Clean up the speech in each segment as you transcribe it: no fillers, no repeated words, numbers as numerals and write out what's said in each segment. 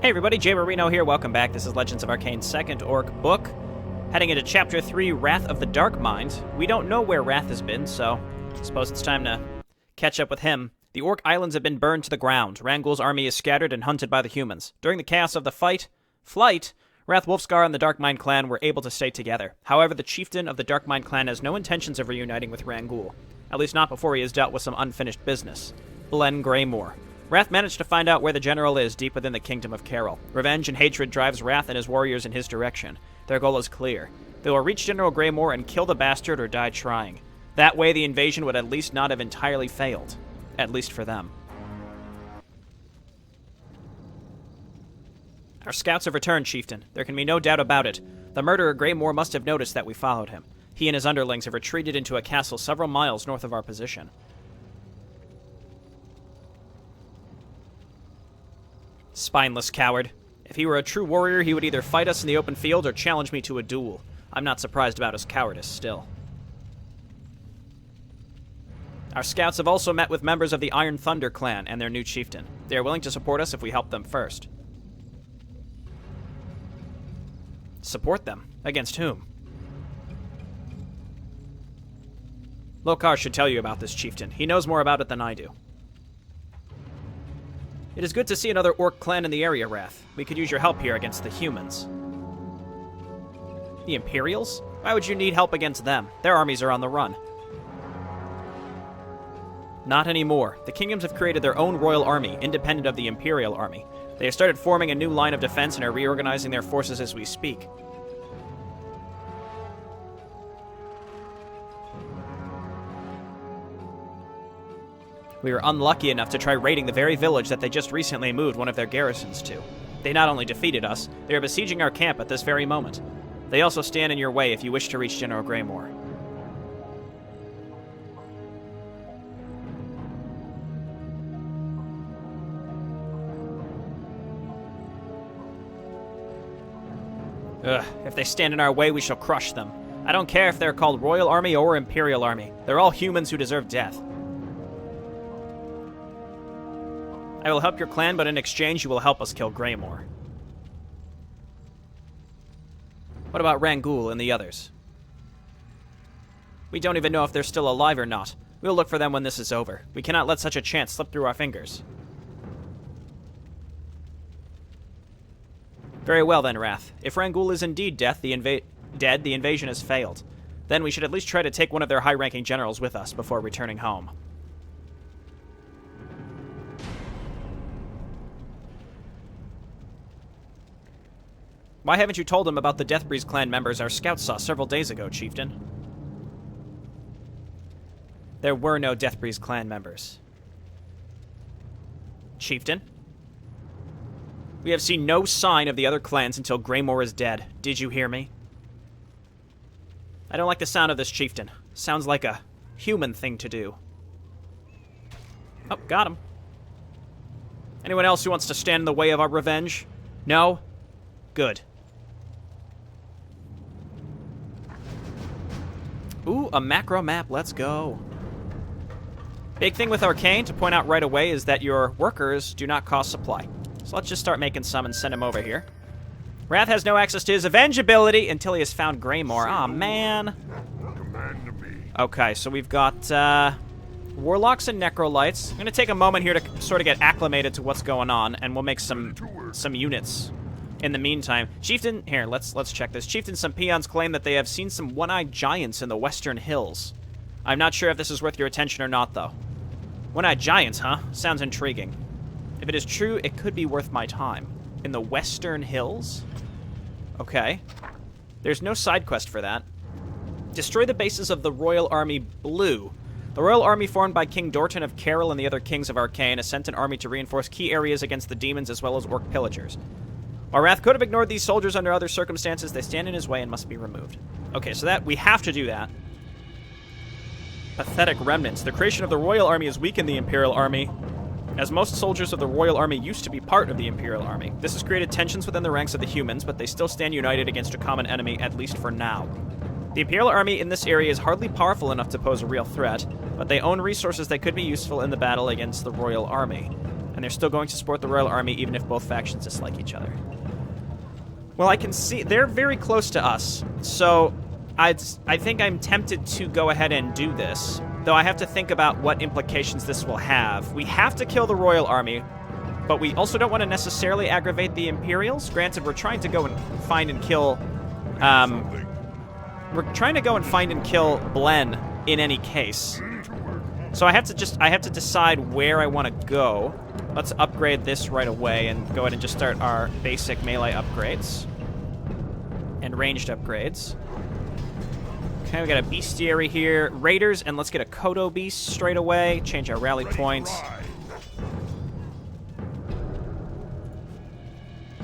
Hey everybody, Jayborino here, welcome back. This is Legends of Arkain's second Orc book. Heading into Chapter 3, Wrath of the Darkmind. We don't know where Wrath has been, so I suppose it's time to catch up with him. The Orc Islands have been burned to the ground. Rangul's army is scattered and hunted by the humans. During the chaos of the flight, Wrath Wolfscar and the Darkmind clan were able to stay together. However, the chieftain of the Darkmind clan has no intentions of reuniting with Rangul. At least not before he has dealt with some unfinished business. Blen Greymore. Wrath managed to find out where the general is deep within the kingdom of Carol. Revenge and hatred drives Wrath and his warriors in his direction. Their goal is clear. They will reach General Greymore and kill the bastard or die trying. That way the invasion would at least not have entirely failed. At least for them. Our scouts have returned, Chieftain. There can be no doubt about it. The murderer Greymore must have noticed that we followed him. He and his underlings have retreated into a castle several miles north of our position. Spineless coward. If he were a true warrior, he would either fight us in the open field or challenge me to a duel. I'm not surprised about his cowardice still. Our scouts have also met with members of the Iron Thunder clan and their new chieftain. They are willing to support us if we help them first. Support them? Against whom? Lokar should tell you about this chieftain. He knows more about it than I do. It is good to see another Orc clan in the area, Wrath. We could use your help here against the humans. The Imperials? Why would you need help against them? Their armies are on the run. Not anymore. The kingdoms have created their own royal army, independent of the Imperial army. They have started forming a new line of defense and are reorganizing their forces as we speak. We were unlucky enough to try raiding the very village that they just recently moved one of their garrisons to. They not only defeated us, they are besieging our camp at this very moment. They also stand in your way if you wish to reach General Greymore. Ugh, if they stand in our way, we shall crush them. I don't care if they're called Royal Army or Imperial Army. They're all humans who deserve death. I will help your clan, but in exchange you will help us kill Greymore. What about Rangul and the others? We don't even know if they're still alive or not. We'll look for them when this is over. We cannot let such a chance slip through our fingers. Very well then, Wrath. If Rangul is indeed dead, the invasion has failed. Then we should at least try to take one of their high-ranking generals with us before returning home. Why haven't you told him about the Deathbreeze clan members our scouts saw several days ago, Chieftain? There were no Deathbreeze clan members. Chieftain? We have seen no sign of the other clans until Greymore is dead. Did you hear me? I don't like the sound of this, Chieftain. Sounds like a human thing to do. Oh, got him. Anyone else who wants to stand in the way of our revenge? No? Good. Ooh, a macro map. Let's go. Big thing with Arkain to point out right away is that your workers do not cost supply. So let's just start making some and send him over here. Wrath has no access to his avenge ability until he has found Greymore. Aw, man. Okay, so we've got Warlocks and Necrolights. I'm going to take a moment here to sort of get acclimated to what's going on, and we'll make some units. In the meantime, Chieftain, here, let's check this. Chieftain, some peons claim that they have seen some one-eyed giants in the western hills. I'm not sure if this is worth your attention or not, though. One-eyed giants, huh? Sounds intriguing. If it is true, it could be worth my time. In the western hills? Okay. There's no side quest for that. Destroy the bases of the Royal Army Blue. The Royal Army formed by King Dorton of Carol and the other kings of Arkain has sent an army to reinforce key areas against the demons as well as orc pillagers. While Wrath could have ignored these soldiers under other circumstances, they stand in his way and must be removed. Okay, so that we have to do that. Pathetic remnants. The creation of the Royal Army has weakened the Imperial Army, as most soldiers of the Royal Army used to be part of the Imperial Army. This has created tensions within the ranks of the humans, but they still stand united against a common enemy, at least for now. The Imperial Army in this area is hardly powerful enough to pose a real threat, but they own resources that could be useful in the battle against the Royal Army. And they're still going to support the Royal Army even if both factions dislike each other. Well, I can see they're very close to us, so I think I'm tempted to go ahead and do this, though I have to think about what implications this will have. We have to kill the Royal Army, but we also don't want to necessarily aggravate the Imperials. Granted, we're trying to go and find and kill... we're trying to go and find and kill Blen in any case. So I have to decide where I want to go. Let's upgrade this right away and go ahead and just start our basic melee upgrades. And ranged upgrades. Okay, we got a bestiary here. Raiders, and let's get a Kodo beast straight away. Change our rally points.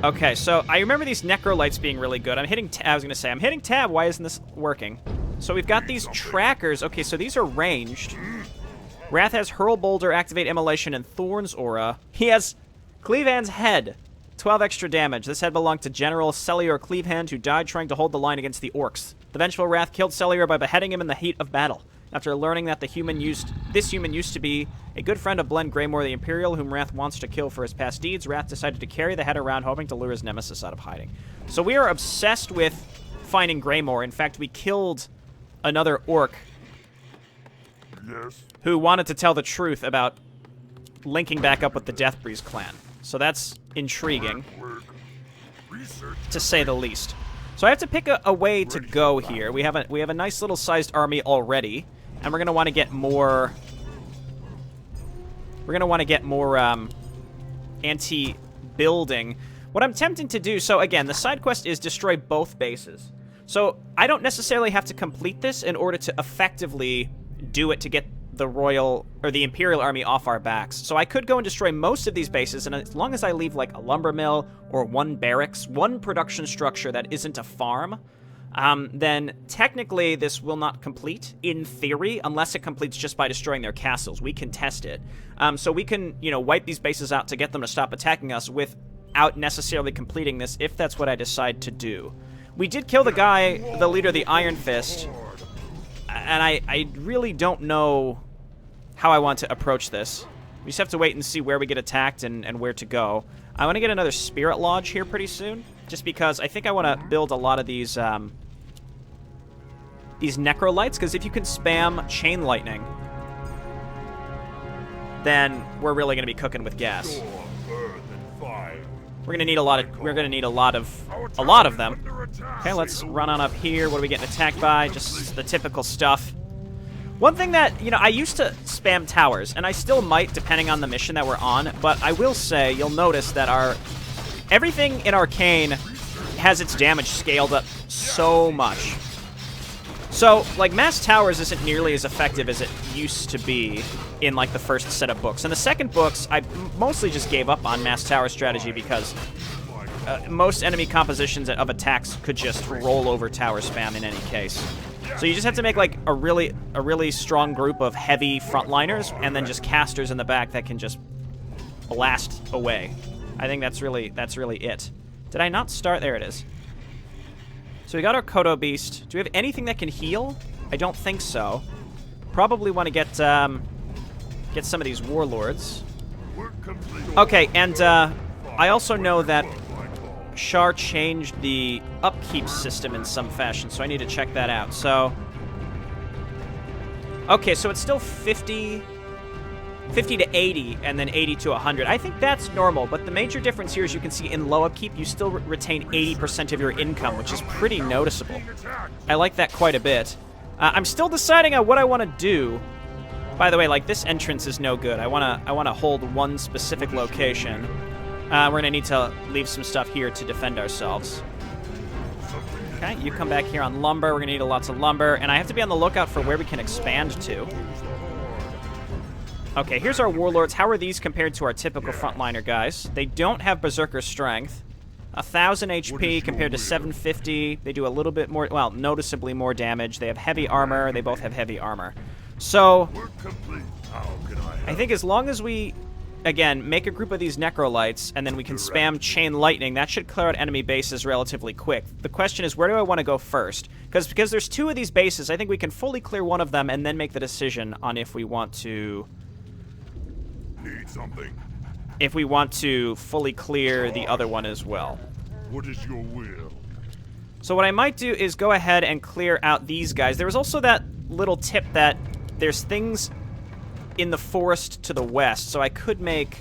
Okay, so I remember these Necrolights being really good. I'm hitting tab. Why isn't this working? So we've got these trackers. Okay, so these are ranged. Wrath has Hurl Boulder, Activate Immolation, and Thorns Aura. He has Cleavehand's head. 12 extra damage. This head belonged to General Celior Cleavehand, who died trying to hold the line against the Orcs. The vengeful Wrath killed Celior by beheading him in the heat of battle. After learning that this human used to be a good friend of Blen Greymore the Imperial, whom Wrath wants to kill for his past deeds, Wrath decided to carry the head around, hoping to lure his nemesis out of hiding. So we are obsessed with finding Greymore. In fact, we killed another Orc who wanted to tell the truth about linking back up with the Deathbreeze clan. So that's intriguing, to say the least. So I have to pick a way to go here. We have a nice little sized army already, and we're gonna want to get more. We're gonna want to get more anti-building. What I'm tempting to do. So again, the side quest is destroy both bases. So I don't necessarily have to complete this in order to effectively do it to get the Royal or the Imperial army off our backs. So I could go and destroy most of these bases, and as long as I leave like a lumber mill or one barracks, one production structure that isn't a farm, then technically this will not complete in theory unless it completes just by destroying their castles. We can test it. So we can, wipe these bases out to get them to stop attacking us without necessarily completing this if that's what I decide to do. We did kill the guy, the leader of the Iron Fist, and I really don't know how I want to approach this. We just have to wait and see where we get attacked and where to go. I want to get another Spirit Lodge here pretty soon, just because I think I want to build a lot of these Necrolights, because if you can spam Chain Lightning, then we're really going to be cooking with gas. We're going to need a lot of them. Okay, let's run on up here. What are we getting attacked by? Just the typical stuff. One thing that, I used to spam towers, and I still might, depending on the mission that we're on, but I will say, you'll notice that everything in Arkain has its damage scaled up so much. So, like, mass towers isn't nearly as effective as it used to be in, like, the first set of books. In the second books, I mostly just gave up on mass tower strategy because most enemy compositions of attacks could just roll over tower spam in any case. So you just have to make like a really strong group of heavy frontliners and then just casters in the back that can just blast away. I think that's really it. Did I not start? There it is. So we got our Kodo Beast. Do we have anything that can heal? I don't think so. Probably want to get some of these warlords. Okay, and I also know that Shar changed the upkeep system in some fashion, so I need to check that out. So, okay, so it's still 50 to 80, and then 80 to 100. I think that's normal, but the major difference here is you can see in low upkeep, you still retain 80% of your income, which is pretty noticeable. I like that quite a bit. I'm still deciding on what I want to do. By the way, like, this entrance is no good. I want to hold one specific location. We're going to need to leave some stuff here to defend ourselves. Okay, you come back here on lumber. We're going to need lots of lumber. And I have to be on the lookout for where we can expand to. Okay, here's our warlords. How are these compared to our typical frontliner guys? They don't have Berserker Strength. 1,000 HP compared to 750. They do a little bit more, well, noticeably more damage. They have heavy armor. They both have heavy armor. So, I think as long as we... Again, make a group of these Necrolights, and then we can spam Chain Lightning. That should clear out enemy bases relatively quick. The question is, where do I want to go first? Because there's two of these bases, I think we can fully clear one of them and then make the decision on if we want to... Need something. if we want to fully clear the other one as well. What is your will? So what I might do is go ahead and clear out these guys. There was also that little tip that there's things in the forest to the west, so I could make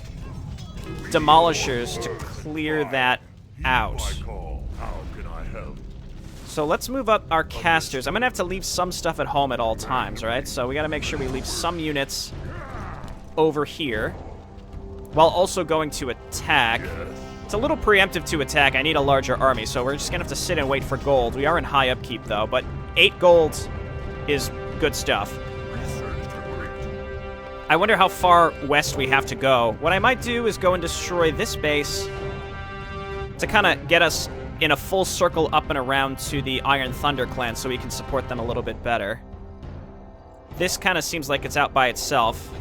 demolishers to clear that out. How can I help? So let's move up our casters. I'm going to have to leave some stuff at home at all times, right? So we got to make sure we leave some units over here while also going to attack. It's a little preemptive to attack. I need a larger army, so we're just going to have to sit and wait for gold. We are in high upkeep, though, but 8 gold is good stuff. I wonder how far west we have to go. What I might do is go and destroy this base to kind of get us in a full circle up and around to the Iron Thunder clan so we can support them a little bit better. This kind of seems like it's out by itself.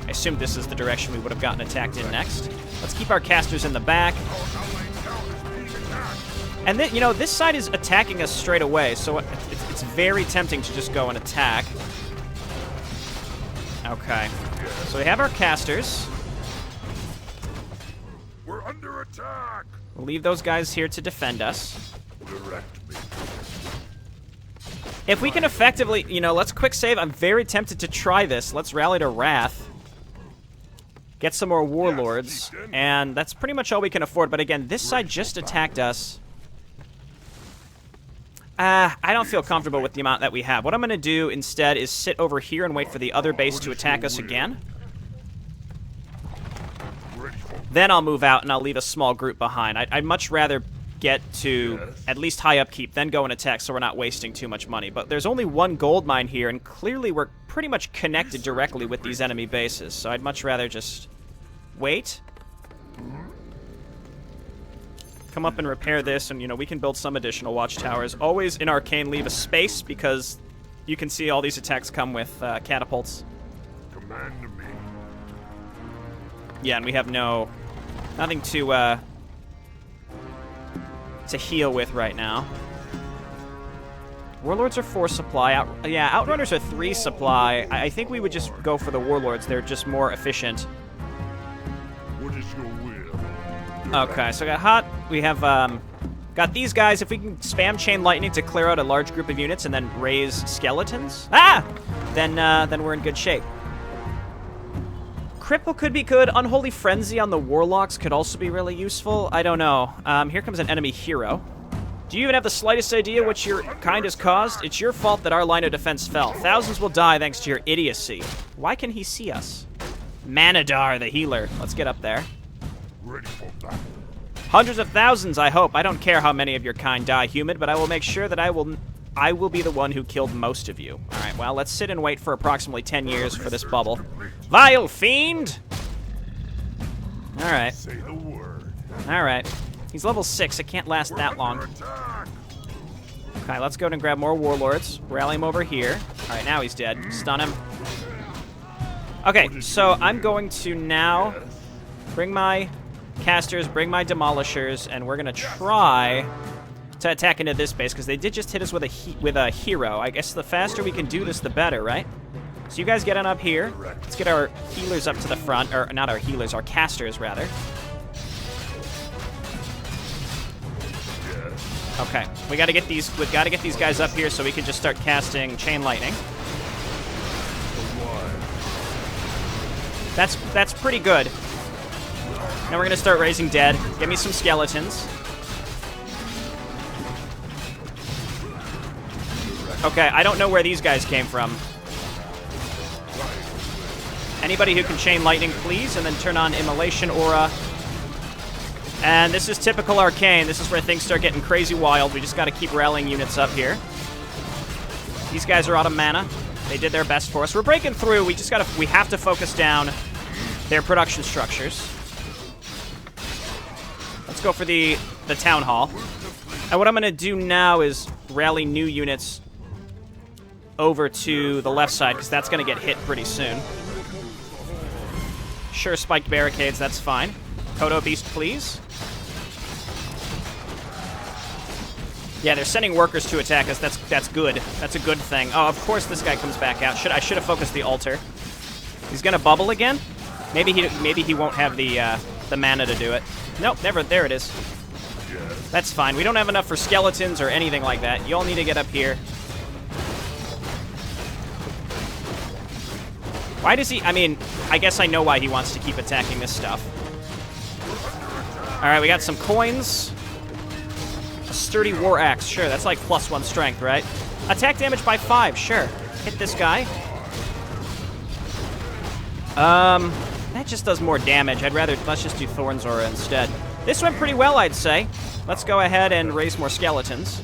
I assume this is the direction we would have gotten attacked in next. Let's keep our casters in the back. And then, you know, this side is attacking us straight away, so it's very tempting to just go and attack. Okay. So we have our casters. We're under attack. We'll leave those guys here to defend us. Direct me. If we can effectively, you know, let's quick save. I'm very tempted to try this. Let's rally to Wrath. Get some more warlords. And that's pretty much all we can afford. But again, this side just attacked us. I don't feel comfortable with the amount that we have. What I'm going to do instead is sit over here and wait for the other base to attack us again. Then I'll move out and I'll leave a small group behind. I'd much rather get to at least high upkeep, then go and attack so we're not wasting too much money. But there's only one gold mine here, and clearly we're pretty much connected directly with these enemy bases. So I'd much rather just wait. Come up and repair this, and, you know, we can build some additional watchtowers. Always in Arkain leave a space, because you can see all these attacks come with catapults. Command me. Yeah, and we have nothing to heal with right now. Warlords are 4 supply. Outrunners are 3 supply. I think we would just go for the warlords. They're just more efficient. What is your will? Okay, so I got hot. We have got these guys. If we can spam chain lightning to clear out a large group of units and then raise skeletons, then we're in good shape. Cripple could be good. Unholy Frenzy on the Warlocks could also be really useful. I don't know. Here comes an enemy hero. Do you even have the slightest idea what your kind has caused? It's your fault that our line of defense fell. Thousands will die thanks to your idiocy. Why can he see us? Manadar, the healer. Let's get up there. Ready for battle. Hundreds of thousands, I hope. I don't care how many of your kind die, human, but I will make sure that I will be the one who killed most of you. All right, well, let's sit and wait for approximately 10 years for this bubble. Vile fiend! All right. Say the word. All right. He's level 6. It can't last that long. Okay, let's go and grab more warlords. Rally him over here. All right, now he's dead. Stun him. Okay, so I'm going to now bring my casters, bring my demolishers, and we're going to try to attack into this base, because they did just hit us with a hero. I guess the faster we can do this, the better, right? So you guys get on up here. Let's get our healers up to the front, or not our healers, our casters, rather. Okay, we got to get these guys up here so we can just start casting chain lightning. That's pretty good. Now we're gonna start raising dead. Give me some skeletons. Okay, I don't know where these guys came from. Anybody who can chain lightning, please, and then turn on Immolation Aura. And this is typical Arkain. This is where things start getting crazy wild. We just got to keep rallying units up here. These guys are out of mana. They did their best for us. We're breaking through. We have to focus down their production structures. Let's go for the town hall. And what I'm going to do now is rally new units over to the left side, because that's going to get hit pretty soon. Sure, spiked barricades, that's fine. Kodo Beast, please. Yeah, they're sending workers to attack us. That's good. That's a good thing. Oh, of course this guy comes back out. I should have focused the altar. He's gonna bubble again? Maybe he won't have the mana to do it. Nope, never. There it is. That's fine. We don't have enough for skeletons or anything like that. You all need to get up here. Why does he... I mean, I guess I know why he wants to keep attacking this stuff. Alright, we got some coins. A sturdy war axe. Sure, that's like +1 strength, right? Attack damage by 5. Sure. Hit this guy. That just does more damage. Let's just do Thorn's Aura instead. This went pretty well, I'd say. Let's go ahead and raise more skeletons.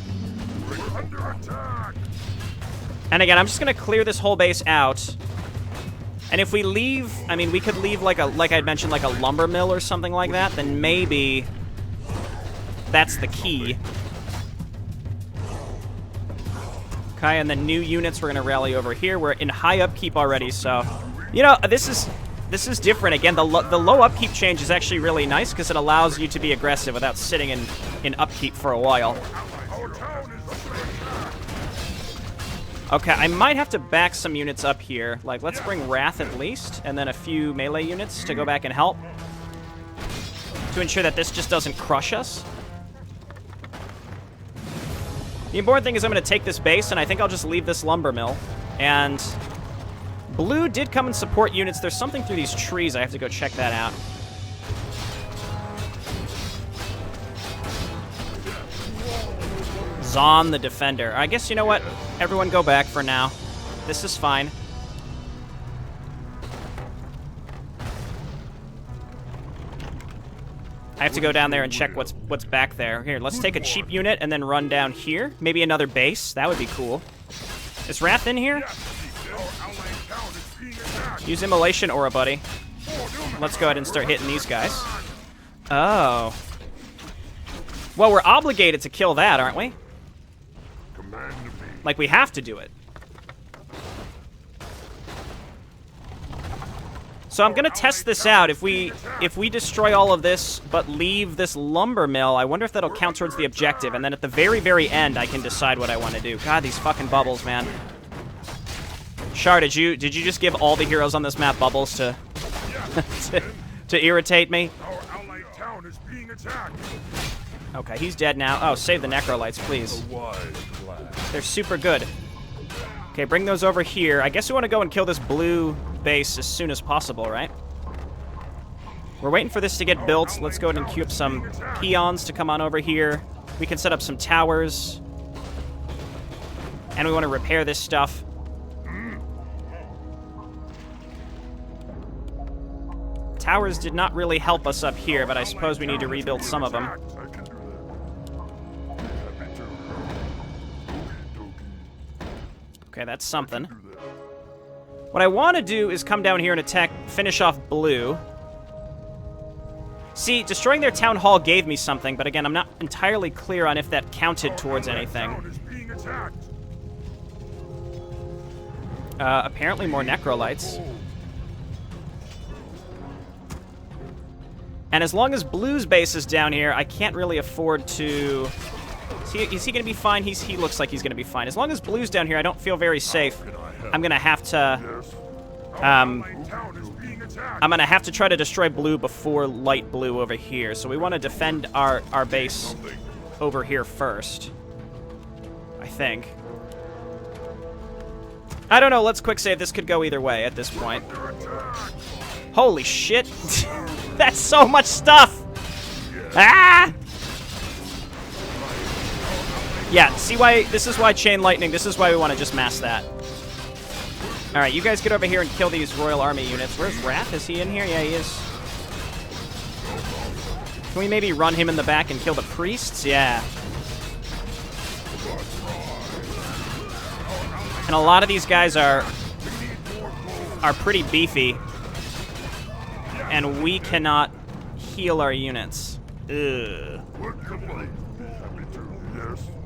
And again, I'm just gonna clear this whole base out. And if we leave, I mean, we could leave like I'd mentioned, like a lumber mill or something like that, then maybe that's the key. Okay, and then new units we're gonna rally over here. We're in high upkeep already, so you know, this is different. Again, the low upkeep change is actually really nice because it allows you to be aggressive without sitting in upkeep for a while. Okay, I might have to back some units up here. Like, let's bring Wrath at least, and then a few melee units to go back and help. To ensure that this just doesn't crush us. The important thing is I'm going to take this base, and I think I'll just leave this lumber mill. And blue did come and support units. There's something through these trees. I have to go check that out. Zon the Defender. I guess, you know what? Everyone go back for now. This is fine. I have to go down there and check what's back there. Here, let's take a cheap unit and then run down here. Maybe another base. That would be cool. Is Wrath in here? Use Immolation Aura, buddy. Let's go ahead and start hitting these guys. Oh. Well, we're obligated to kill that, aren't we? Like, we have to do it. So I'm gonna test this out. If we destroy all of this, but leave this lumber mill, I wonder if that'll count towards the objective. And then at the very, very end, I can decide what I want to do. God, these fucking bubbles, man. Char, did you just give all the heroes on this map bubbles to to irritate me? Our allied town is being attacked. Okay, he's dead now. Oh, save the necrolytes, please. They're super good. Okay, bring those over here. I guess we want to go and kill this blue base as soon as possible, right? We're waiting for this to get built. Let's go ahead and queue up some peons to come on over here. We can set up some towers. And we want to repair this stuff. Towers did not really help us up here, but I suppose we need to rebuild some of them. Okay, that's something. What I want to do is come down here and attack, finish off blue. See, destroying their town hall gave me something, but again, I'm not entirely clear on if that counted towards anything. Apparently more necrolytes. And as long as blue's base is down here, I can't really afford to... Is he going to be fine? He looks like he's going to be fine. As long as blue's down here, I don't feel very safe. I'm going to have to... I'm going to have to try to destroy blue before light blue over here. So we want to defend our base over here first. I think. I don't know. Let's quick save. This could go either way at this point. Holy shit. That's so much stuff. Ah! Yeah, see why, this is why Chain Lightning, this is why we want to just mass that. Alright, you guys get over here and kill these Royal Army units. Where's Wrath? Is he in here? Yeah, he is. Can we maybe run him in the back and kill the priests? Yeah. And a lot of these guys are pretty beefy. And we cannot heal our units. Ugh.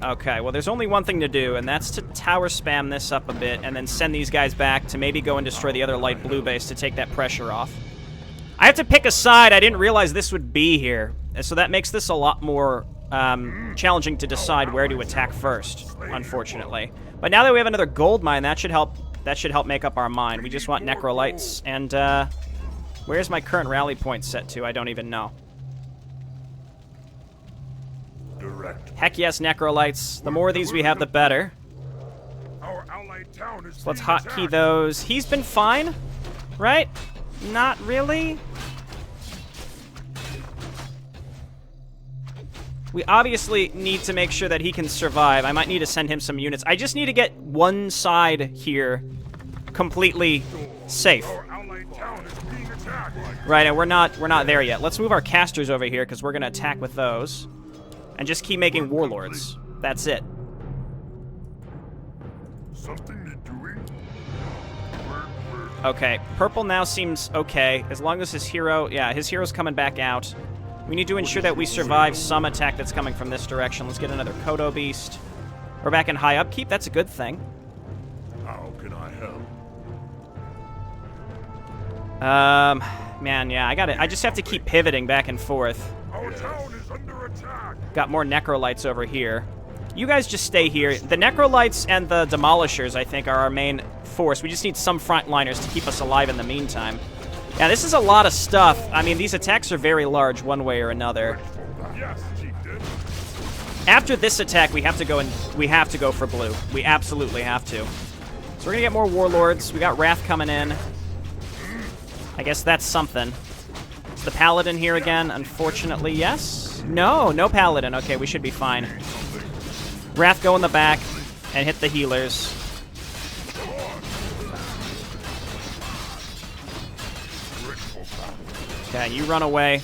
Okay, well, there's only one thing to do, and that's to tower spam this up a bit and then send these guys back to maybe go and destroy the other light blue base to take that pressure off. I have to pick a side. I didn't realize this would be here, and so that makes this a lot more challenging to decide where to attack first, unfortunately. But now that we have another gold mine, that should help make up our mind. We just want necrolytes, and Where's my current rally point set to? I don't even know. Direct. Heck yes, Necrolites. The more of these we have, the better. Our allied town is So let's being hotkey attacked. those. He's been fine, right? Not really. We obviously need to make sure that he can survive. I might need to send him some units. I just need to get one side here completely safe. Our allied town is being attacked. Right, and we're not there yet. Let's move our casters over here because we're gonna attack with those, and just keep making warlords. That's it. Something need doing? Okay, purple now seems okay as long as his hero. Yeah, his hero's coming back out. We need to ensure that we survive some attack that's coming from this direction. Let's get another Kodo Beast. We're back in high upkeep. That's a good thing. How can I help? Man, yeah, I just have to keep pivoting back and forth. Our town is under attack. Got more Necrolites over here. You guys just stay here. The Necrolites and the Demolishers, I think, are our main force. We just need some frontliners to keep us alive in the meantime. Yeah, this is a lot of stuff. I mean, these attacks are very large one way or another. Yes, chieftain. After this attack, we have to go for blue. We absolutely have to. So we're gonna get more warlords. We got Wrath coming in. I guess that's something. Is the Paladin here again? Unfortunately, yes. No Paladin. Okay, we should be fine. Wrath, go in the back and hit the healers. Okay, you run away.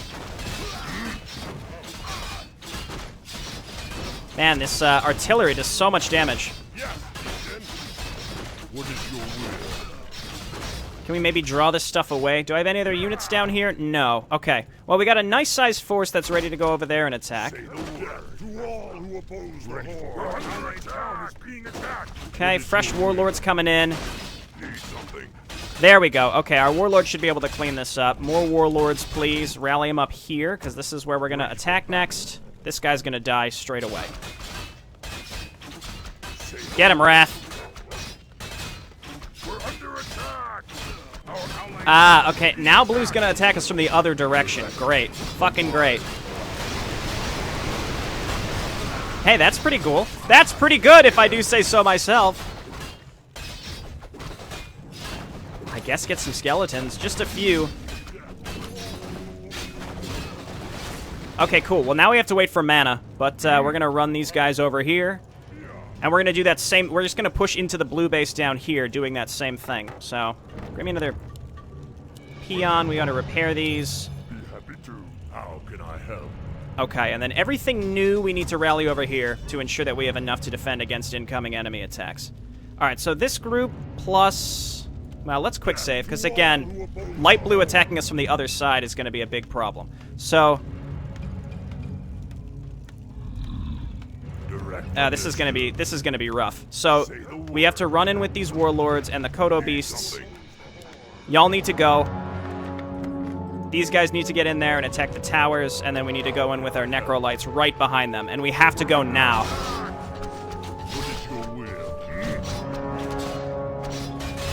Man, this artillery does so much damage. Yes, chieftain. What is your will? Can we maybe draw this stuff away? Do I have any other units down here? No. Okay. Well, we got a nice-sized force that's ready to go over there and attack. Say the word to all who oppose the horde. Our allied town is being attacked. Okay, fresh warlords coming in. Need something. There we go. Okay, our warlord should be able to clean this up. More warlords, please. Rally them up here, because this is where we're going to attack next. This guy's going to die straight away. Get him, Wrath. We're under attack. Our allied Ah, okay. Now blue's going to attack us from the other direction. Great. Fucking great. Hey, that's pretty cool. That's pretty good, if I do say so myself. I guess get some skeletons. Just a few. Okay, cool. Well, now we have to wait for mana. But we're going to run these guys over here. And we're going to do that same... We're just going to push into the blue base down here, doing that same thing. So, give me another peon. We got to repair these. be happy to. How can I help? Okay, and then everything new we need to rally over here to ensure that we have enough to defend against incoming enemy attacks. Alright, so this group plus... Well, let's quick save, because again, light blue attacking us from the other side is going to be a big problem. So... this is going to be rough. So, we have to run in with these warlords and the Kodo beasts. Y'all need to go. These guys need to get in there and attack the towers, and then we need to go in with our Necrolites right behind them, and we have to go now. What is your will?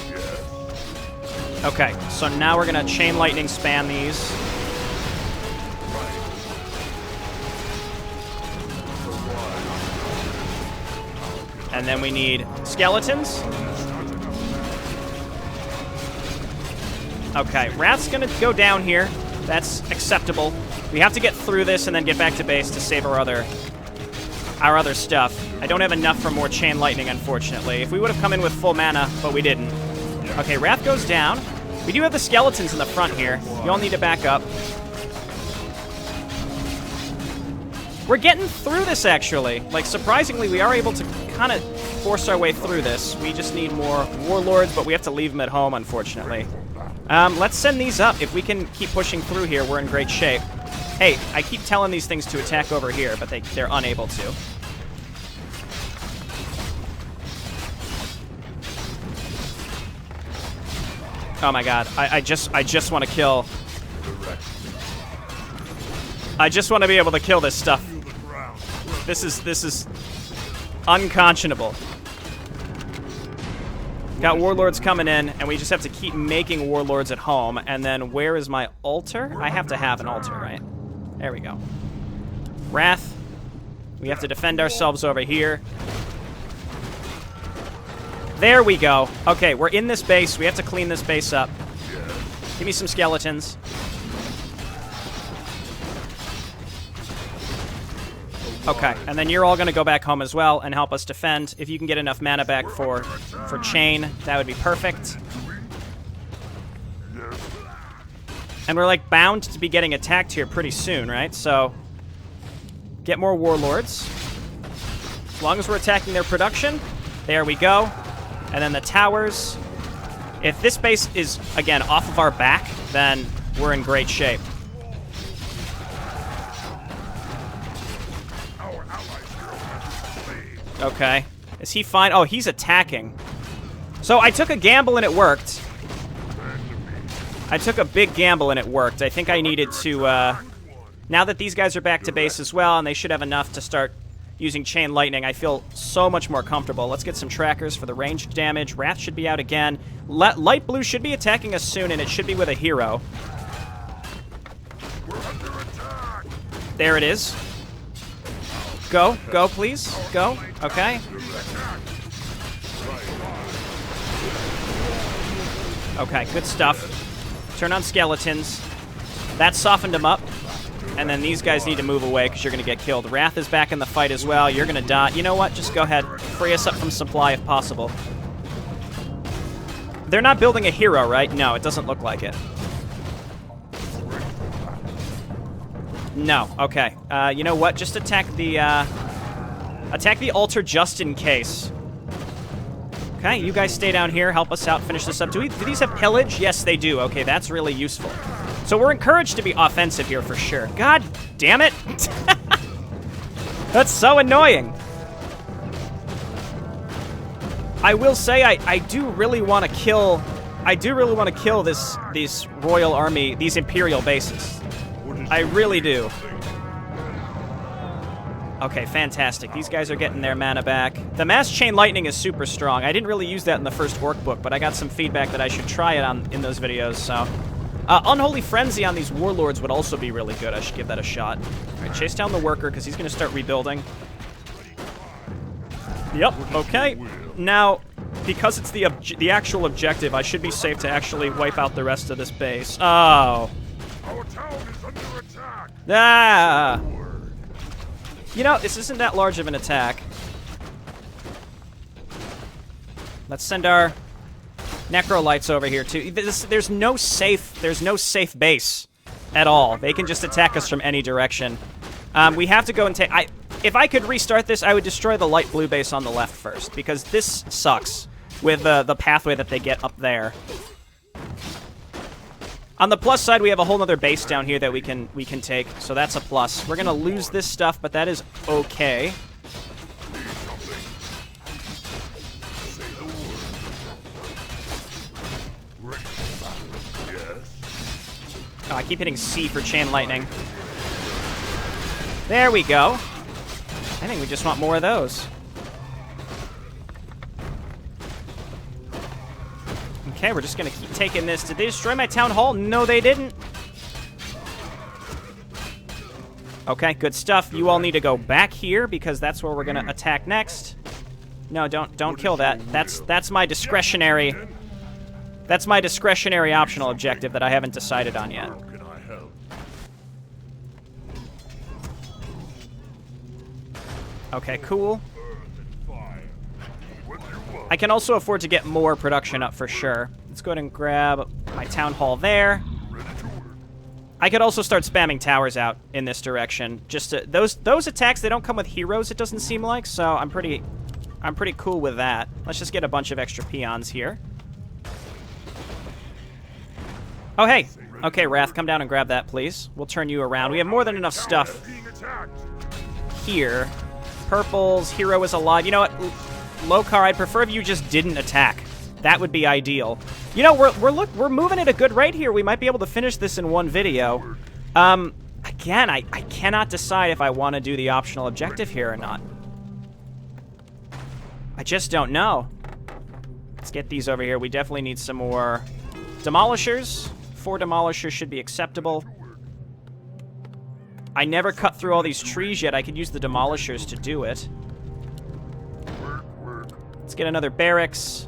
Yes. Okay, so now we're going to Chain Lightning spam these. And then we need skeletons. Okay, Wrath's gonna go down here. That's acceptable. We have to get through this and then get back to base to save our other stuff. I don't have enough for more Chain Lightning, unfortunately. If we would have come in with full mana, but we didn't. Okay, Wrath goes down. We do have the skeletons in the front here. You all need to back up. We're getting through this, actually. Like, surprisingly, we are able to kind of force our way through this. We just need more warlords, but we have to leave them at home, unfortunately. Let's send these up. If we can keep pushing through here, we're in great shape. Hey, I keep telling these things to attack over here, but they're unable to. Oh my god, I just want to kill... I just want to be able to kill this stuff. This is unconscionable. Got warlords coming in, and we just have to keep making warlords at home. And then where is my altar? I have to have an altar, right? There we go. Wrath. We have to defend ourselves over here. There we go. Okay, we're in this base. We have to clean this base up. Give me some skeletons. Okay, and then you're all going to go back home as well and help us defend. If you can get enough mana back for Chain, that would be perfect. And we're, like, bound to be getting attacked here pretty soon, right? So, get more warlords. As long as we're attacking their production. There we go. And then the towers. If this base is, again, off of our back, then we're in great shape. Okay. Is he fine? Oh, he's attacking. So I took a gamble and it worked. I took a big gamble and it worked. I think I needed to, now that these guys are back to base as well, and they should have enough to start using Chain Lightning, I feel so much more comfortable. Let's get some trackers for the ranged damage. Wrath should be out again. Light Blue should be attacking us soon, and it should be with a hero. There it is. Go, go, please. Go. Okay. Okay, good stuff. Turn on skeletons. That softened them up. And then these guys need to move away because you're going to get killed. Wrath is back in the fight as well. You're going to die. You know what? Just go ahead. Free us up from supply if possible. They're not building a hero, right? No, it doesn't look like it. No. Okay. You know what? Just attack the altar just in case. Okay, you guys stay down here. Help us out. Finish this up. Do these have pillage? Yes, they do. Okay, that's really useful. So we're encouraged to be offensive here for sure. God damn it. That's so annoying. I will say I do really want to kill these royal army, these Imperial bases. I really do. Okay, fantastic. These guys are getting their mana back. The Mass Chain Lightning is super strong. I didn't really use that in the first Orc book, but I got some feedback that I should try it in those videos, so... Unholy Frenzy on these warlords would also be really good. I should give that a shot. All right, chase down the worker, because he's going to start rebuilding. Yep, okay. Now, because it's the actual objective, I should be safe to actually wipe out the rest of this base. Oh. Our town is under attack. Ah. You know, this isn't that large of an attack. Let's send our Necrolights over here too. There's no safe base at all. They can just attack us from any direction. We have to go and take... If I could restart this, I would destroy the light blue base on the left first, because this sucks with the pathway that they get up there. On the plus side, we have a whole other base down here that we can take, so that's a plus. We're gonna lose this stuff, but that is okay. Oh, I keep hitting C for Chain Lightning. There we go. I think we just want more of those. Okay, we're just gonna keep taking this. Did they destroy my town hall? No, they didn't. Okay, good stuff. You all need to go back here because that's where we're gonna attack next. No, don't kill that. That's my discretionary. That's my discretionary optional objective that I haven't decided on yet. Okay, cool. I can also afford to get more production up for sure. Let's go ahead and grab my town hall there. I could also start spamming towers out in this direction. Just to, those attacks, they don't come with heroes, it doesn't seem like, so I'm pretty cool with that. Let's just get a bunch of extra peons here. Oh, hey. Okay, Wrath, come down and grab that, please. We'll turn you around. We have more than enough stuff here. Purples, hero is alive. You know what, Lokar, I'd prefer if you just didn't attack. That would be ideal. You know, we're moving at a good rate here. We might be able to finish this in one video. Again, I cannot decide if I want to do the optional objective here or not. I just don't know. Let's get these over here. We definitely need some more demolishers. 4 demolishers should be acceptable. I never cut through all these trees yet. I could use the demolishers to do it. Let's get another barracks.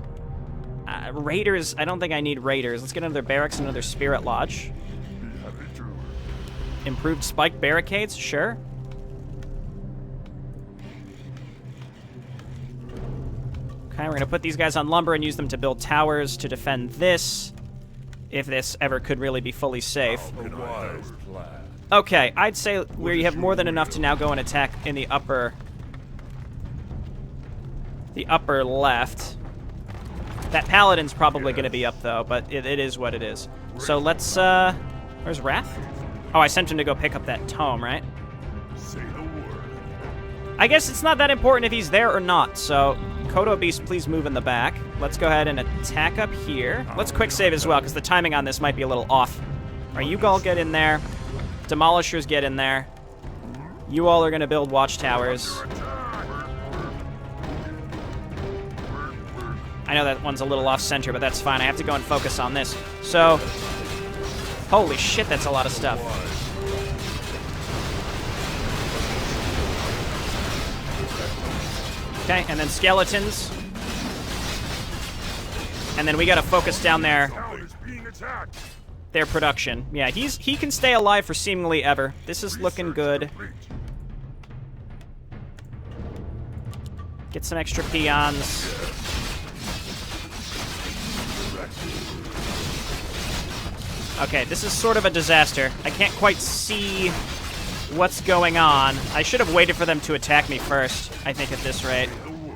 Raiders, I don't think I need raiders. Let's get another barracks and another spirit lodge. Improved spike barricades, sure. Okay, we're going to put these guys on lumber and use them to build towers to defend this, if this ever could really be fully safe. Okay, I'd say where you have more than enough to now go and attack in the upper left. That paladin's probably going to be up, though, but it is what it is. So let's, where's Wrath? Oh, I sent him to go pick up that tome, right? I guess it's not that important if he's there or not, so Kodo Beast, please move in the back. Let's go ahead and attack up here. Let's quick save as well, because the timing on this might be a little off. All right, you all get in there. Demolishers get in there. You all are going to build watchtowers. I know that one's a little off-center, but that's fine. I have to go and focus on this. So, holy shit, that's a lot of stuff. Okay, and then skeletons. And then we gotta focus down their production. Yeah, he can stay alive for seemingly ever. This is looking good. Get some extra peons. Okay, this is sort of a disaster. I can't quite see what's going on. I should have waited for them to attack me first, I think, at this rate.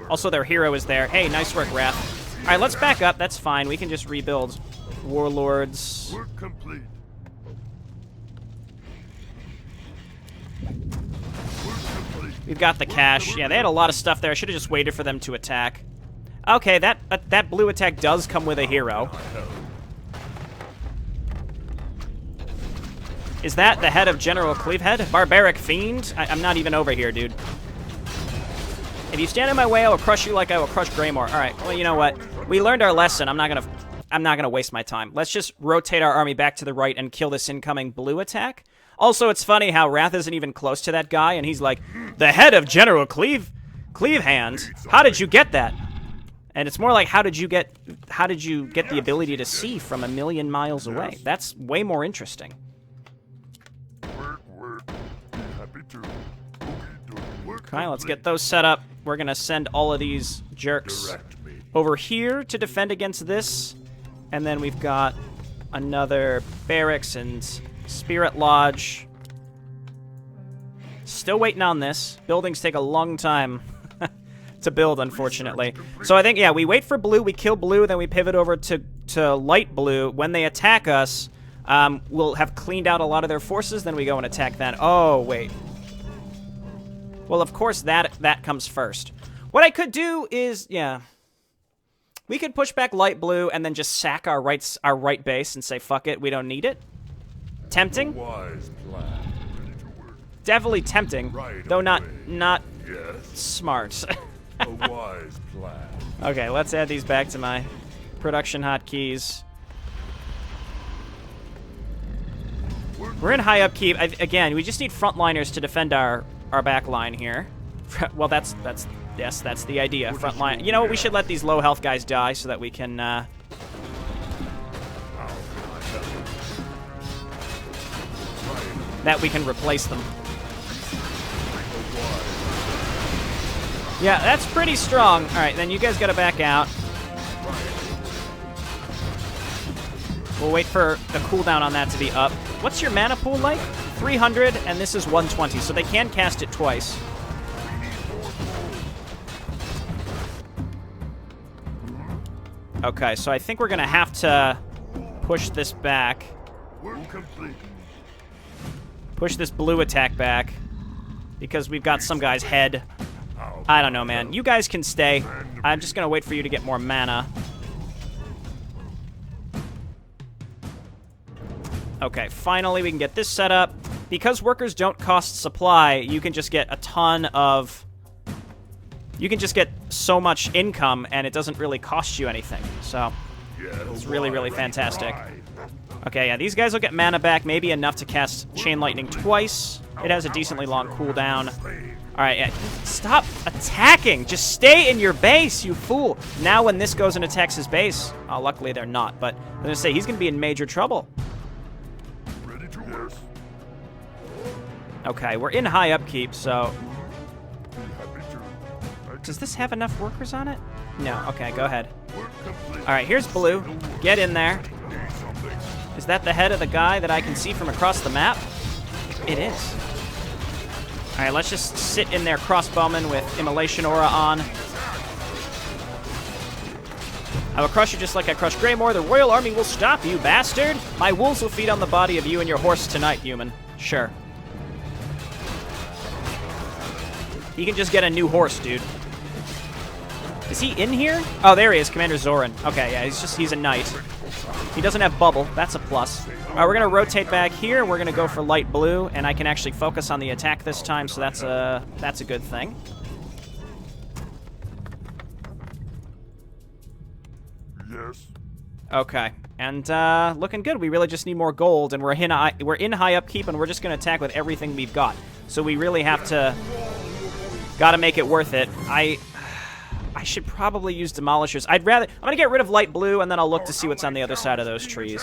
Also, their hero is there. Hey, nice work, Wrath. All right, let's back up. That's fine. We can just rebuild warlords. Work complete. We've got the cash. Yeah, they had a lot of stuff there. I should have just waited for them to attack. Okay, that blue attack does come with a hero. Is that the head of General Cleavehead? Barbaric Fiend? I'm not even over here, dude. If you stand in my way, I will crush you like I will crush Greymore. All right, well, you know what? We learned our lesson. I'm not gonna waste my time. Let's just rotate our army back to the right and kill this incoming blue attack. Also, it's funny how Wrath isn't even close to that guy, and he's like, the head of General Cleavehand? How did you get that? And it's more like, how did you get the ability to see from 1,000,000 miles away? That's way more interesting. Okay, let's get those set up. We're gonna send all of these jerks over here to defend against this. And then we've got another barracks and spirit lodge. Still waiting on this. Buildings take a long time to build, unfortunately. So I think, yeah, we wait for blue, we kill blue, then we pivot over to light blue. When they attack us, we'll have cleaned out a lot of their forces, then we go and attack that. Oh, wait. Well, of course, that comes first. What I could do is, yeah, we could push back light blue and then just sack our right base and say, fuck it, we don't need it. Tempting? Definitely tempting, though not smart. A wise plan. Okay, let's add these back to my production hotkeys. We're in high upkeep. Again, we just need frontliners to defend our back line here. Well, that's the idea. Front line. You know what? We should let these low health guys die so that we can replace them. Yeah, that's pretty strong. All right, then you guys got to back out. We'll wait for the cooldown on that to be up. What's your mana pool like? 300, and this is 120, so they can cast it twice. Okay, so I think we're going to have to push this back. Push this blue attack back, because we've got some guy's head. I don't know, man. You guys can stay. I'm just going to wait for you to get more mana. Okay, finally we can get this set up. Because workers don't cost supply, you can just get a ton of you can just get so much income, and it doesn't really cost you anything. So it's really, really fantastic. Okay, yeah, these guys will get mana back, maybe enough to cast Chain Lightning twice. It has a decently long cooldown. All right, yeah, stop attacking. Just stay in your base, you fool. Now when this goes and attacks his base, oh, luckily they're not, but I was going to say, he's going to be in major trouble. Ready to work. Okay, we're in high upkeep, so... Does this have enough workers on it? No, okay, go ahead. All right, here's blue. Get in there. Is that the head of the guy that I can see from across the map? It is. All right, let's just sit in there crossbowman with Immolation Aura on. I will crush you just like I crushed Greymore. The Royal Army will stop you, bastard. My wolves will feed on the body of you and your horse tonight, human. Sure. He can just get a new horse, dude. Is he in here? Oh, there he is, Commander Zoran. Okay, yeah, he's a knight. He doesn't have bubble. That's a plus. All right, we're going to rotate back here. We're going to go for light blue, and I can actually focus on the attack this time, so that's a good thing. Yes. Okay, and looking good. We really just need more gold, and we're in high upkeep, and we're just going to attack with everything we've got. So we really have to... Gotta make it worth it. I should probably use demolishers. I'm gonna get rid of light blue, and then I'll look to see what's on the other side of those trees.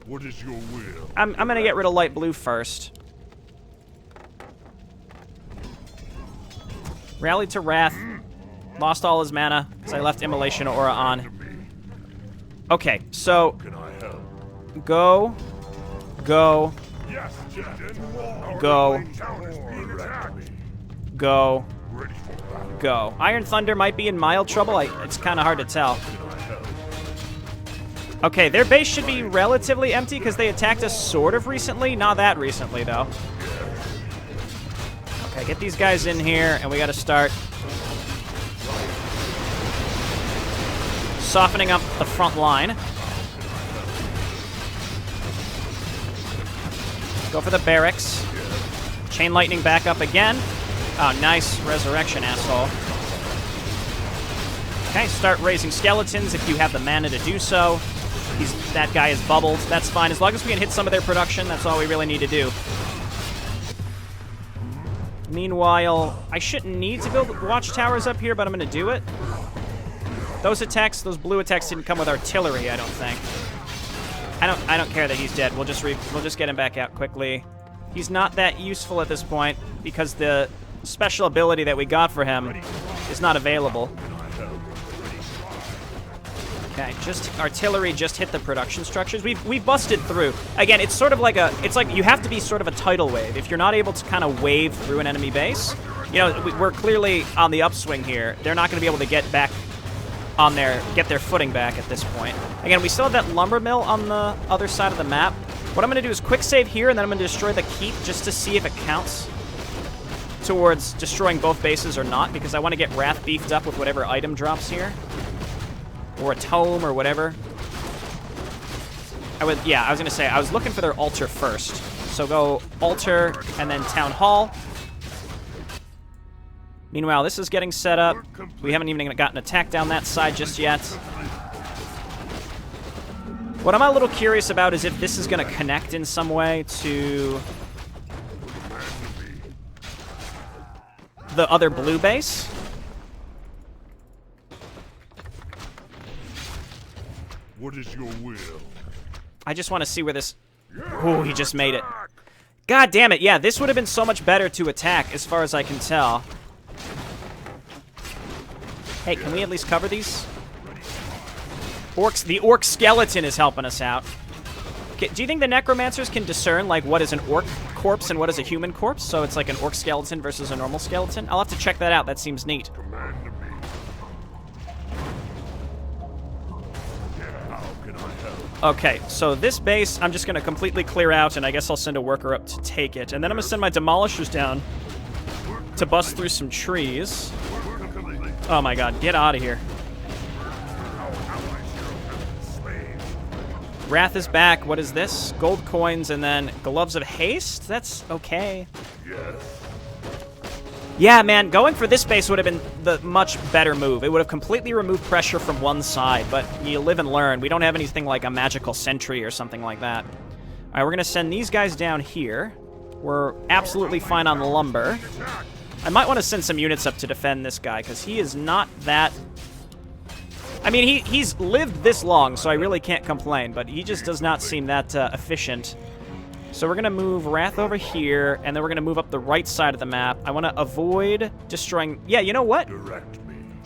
What is your will? I'm gonna get rid of light blue first. Rallied to Wrath. Lost all his mana, because I left Immolation Aura on. Okay, so... Go. Yes, Captain. Go. Town is being attacked. Go. Ready for battle. Go. Iron Thunder might be in mild trouble. It's kind of hard to tell. Okay, their base should be relatively empty because they attacked us sort of recently. Not that recently, though. Okay, get these guys in here, and we got to start softening up the front line. Go for the barracks. Chain Lightning back up again. Oh, nice resurrection, asshole. Okay, start raising skeletons if you have the mana to do so. That guy is bubbled. That's fine. As long as we can hit some of their production, that's all we really need to do. Meanwhile, I shouldn't need to build watchtowers up here, but I'm going to do it. Those blue attacks didn't come with artillery, I don't think. I don't care that he's dead. We'll just get him back out quickly. He's not that useful at this point because the special ability that we got for him is not available. Okay, artillery just hit the production structures. We've busted through. Again, it's sort of like you have to be sort of a tidal wave. If you're not able to kind of wave through an enemy base, you know, we're clearly on the upswing here. They're not going to be able to get back on get their footing back at this point. Again, we still have that lumber mill on the other side of the map. What I'm going to do is quick save here, and then I'm going to destroy the keep just to see if it counts towards destroying both bases or not, because I want to get Wrath beefed up with whatever item drops here. Or a tome or whatever. I was going to say, I was looking for their altar first. So go altar and then town hall. Meanwhile, this is getting set up. We haven't even gotten attacked down that side just yet. What I'm a little curious about is if this is going to connect in some way to the other blue base. What is your will? I just want to see where this... Ooh, he just made it. God damn it, yeah, this would have been so much better to attack, as far as I can tell. Hey, can we at least cover these? Orcs, the orc skeleton is helping us out. Okay, do you think the necromancers can discern, like, what is an orc corpse and what is a human corpse? So it's like an orc skeleton versus a normal skeleton? I'll have to check that out. That seems neat. Command me. How can I help? Okay, so this base, I'm just going to completely clear out, and I guess I'll send a worker up to take it. And then I'm going to send my demolishers down to bust through some trees. Oh my god, get out of here. Wrath is back. What is this? Gold coins and then gloves of haste? That's okay. Yes. Yeah, man, going for this base would have been the much better move. It would have completely removed pressure from one side, but you live and learn. We don't have anything like a magical sentry or something like that. All right, we're going to send these guys down here. We're absolutely fine on lumber. I might want to send some units up to defend this guy, because he is not that... I mean, he's lived this long, so I really can't complain, but he just does not seem that efficient. So we're going to move Wrath over here, and then we're going to move up the right side of the map. I want to avoid destroying... Yeah, you know what?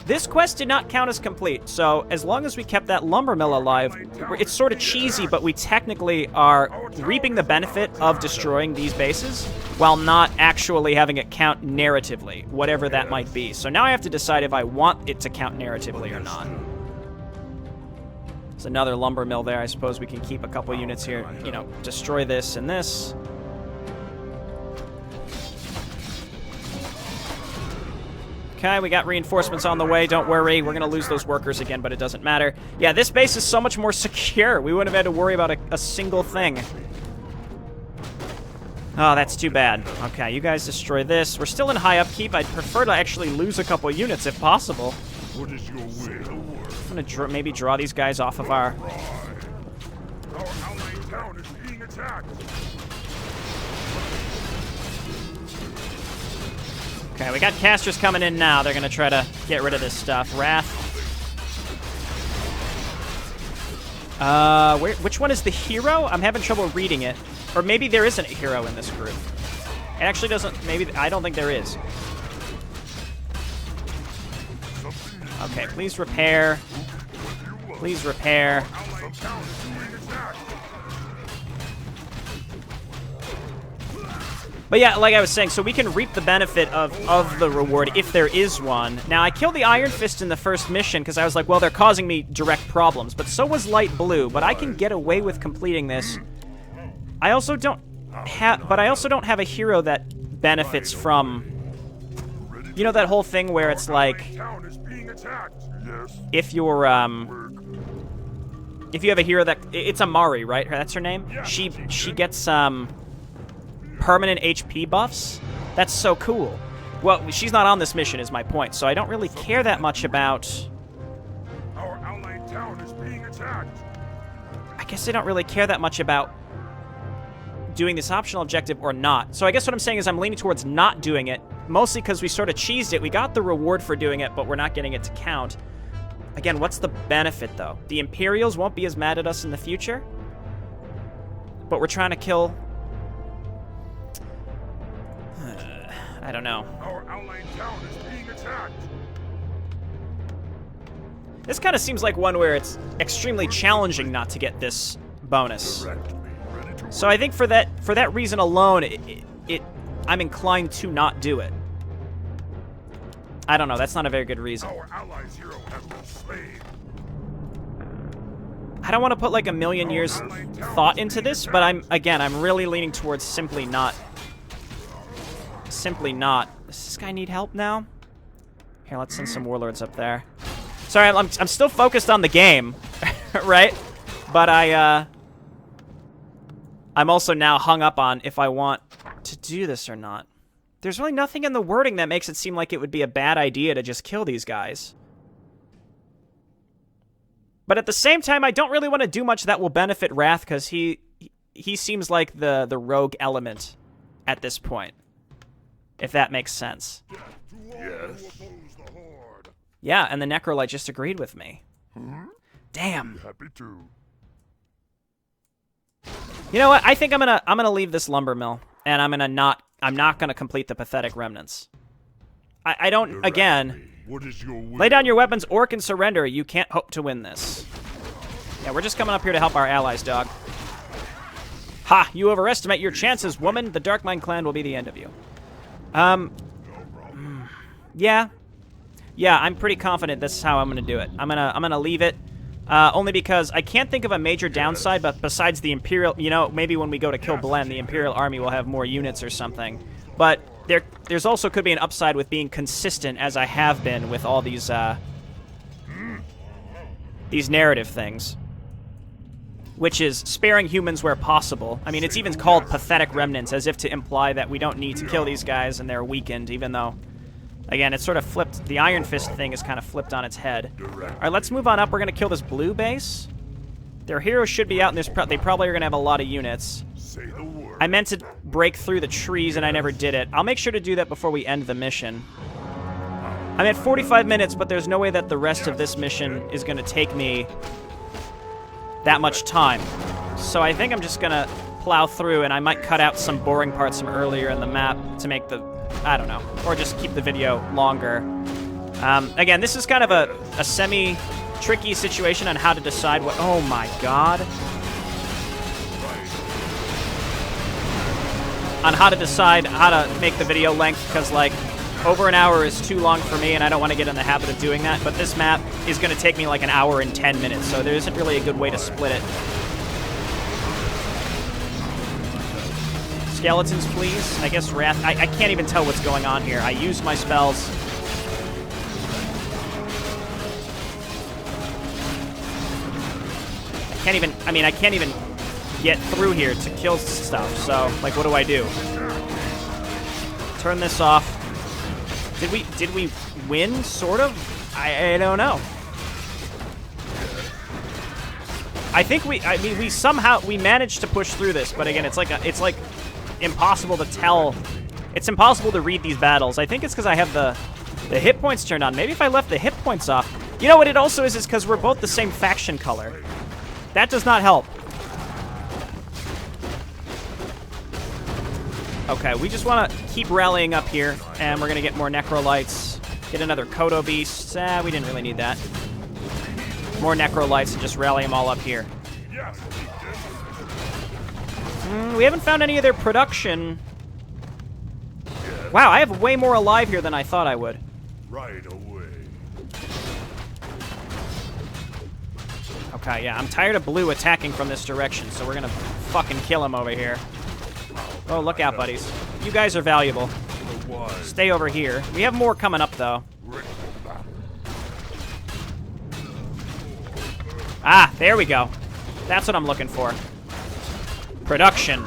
This quest did not count as complete, so as long as we kept that lumber mill alive, it's sort of cheesy, but we technically are reaping the benefit of destroying these bases while not actually having it count narratively, whatever that might be. So now I have to decide if I want it to count narratively or not. There's another lumber mill there. I suppose we can keep a couple units here, you know, destroy this and this. Okay, we got reinforcements on the way. Don't worry. We're going to lose those workers again, but it doesn't matter. Yeah, this base is so much more secure. We wouldn't have had to worry about a single thing. Oh, that's too bad. Okay, you guys destroy this. We're still in high upkeep. I'd prefer to actually lose a couple units if possible. What is your will? I'm going to maybe draw these guys off of our... Our allied town is being attacked. Okay, we got casters coming in now. They're going to try to get rid of this stuff. Wrath. Which one is the hero? I'm having trouble reading it. Or maybe there isn't a hero in this group. It actually doesn't... Maybe... I don't think there is. Okay, please repair. Please repair. But yeah, like I was saying, so we can reap the benefit of the reward if there is one. Now, I killed the Iron Fist in the first mission because I was like, well, they're causing me direct problems. But so was Light Blue, but I can get away with completing this. I also don't have... But I also don't have a hero that benefits from... You know that whole thing where it's like... If you're, if you have a hero that... It's Amari, right? That's her name? She gets, permanent HP buffs? That's so cool. Well, she's not on this mission, is my point, so I don't really care that much about... Our allied town is being attacked. I guess I don't really care that much about doing this optional objective or not. So I guess what I'm saying is I'm leaning towards not doing it, mostly because we sort of cheesed it. We got the reward for doing it, but we're not getting it to count. Again, what's the benefit, though? The Imperials won't be as mad at us in the future, but we're trying to kill... I don't know. Our allied town is being attacked. This kind of seems like one where it's extremely challenging not to get this bonus. So I think for that reason alone, I'm inclined to not do it. I don't know. That's not a very good reason. Our allies' hero has been slain. I don't want to put like a million years thought into this, but I'm really leaning towards simply not. Simply not. Does this guy need help now? Here, let's send some warlords up there. Sorry, I'm still focused on the game, right? But I'm also now hung up on if I want to do this or not. There's really nothing in the wording that makes it seem like it would be a bad idea to just kill these guys. But at the same time, I don't really want to do much that will benefit Wrath, because he seems like the rogue element at this point. If that makes sense. Yes. Yeah, and the Necrolite just agreed with me. Damn. Happy to. You know what? I think I'm gonna leave this lumber mill, and I'm not gonna complete the pathetic remnants. I don't. Again, what is your will? Lay down your weapons, orc, and surrender. You can't hope to win this. Yeah, we're just coming up here to help our allies, dog. Ha! You overestimate your chances, woman. The Darkmind clan will be the end of you. Yeah. Yeah, I'm pretty confident this is how I'm gonna do it. I'm gonna leave it. Only because I can't think of a major downside, but besides the Imperial, you know, maybe when we go to kill Belen, the Imperial army will have more units or something. But there's also could be an upside with being consistent, as I have been with all these narrative things. Which is sparing humans where possible. I mean, it's even called pathetic remnants, as if to imply that we don't need to kill these guys and they're weakened, even though Again, it's sort of flipped. The Iron Fist thing is kind of flipped on its head. All right, let's move on up. We're going to kill this blue base. Their heroes should be out, and they probably are going to have a lot of units. Say the word. I meant to break through the trees, and I never did it. I'll make sure to do that before we end the mission. I'm at 45 minutes, but there's no way that the rest of this mission is going to take me that much time. So I think I'm just going to plow through, and I might cut out some boring parts from earlier in the map to make the... I don't know. Or just keep the video longer. Again, this is kind of a semi-tricky situation on how to decide what... Oh my god. On how to decide how to make the video length, because, like, over an hour is too long for me, and I don't want to get in the habit of doing that. But this map is going to take me like an hour and 10 minutes, so there isn't really a good way to split it. Skeletons, please. I guess Wrath... I can't even tell what's going on here. I used my spells. I can't even get through here to kill stuff, so, like, what do I do? Turn this off. Did we win, sort of? I don't know. I think we somehow managed to push through this, but again, it's like impossible to tell. It's impossible to read these battles. I think it's because I have the hit points turned on. Maybe if I left the hit points off. You know what it also is because we're both the same faction color. That does not help. Okay, we just want to keep rallying up here, and we're going to get more Necrolites. Get another Kodo Beast. We didn't really need that. More Necrolites and just rally them all up here. We haven't found any of their production. Wow, I have way more alive here than I thought I would. Right away. Okay, yeah, I'm tired of blue attacking from this direction, so we're going to fucking kill him over here. Oh, look out, buddies. You guys are valuable. Stay over here. We have more coming up, though. Ah, there we go. That's what I'm looking for. Production.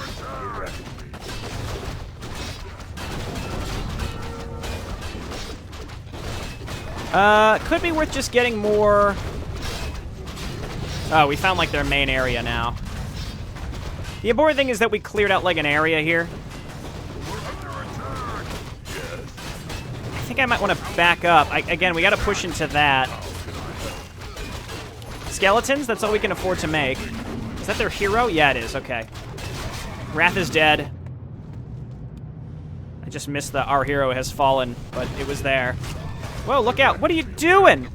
Could be worth just getting more... Oh, we found, like, their main area now. The important thing is that we cleared out, like, an area here. I think I might want to back up. Again, we got to push into that. Skeletons? That's all we can afford to make. Is that their hero? Yeah, it is. Okay. Wrath is dead. I just missed the our hero has fallen, but it was there. Whoa, look out. What are you doing?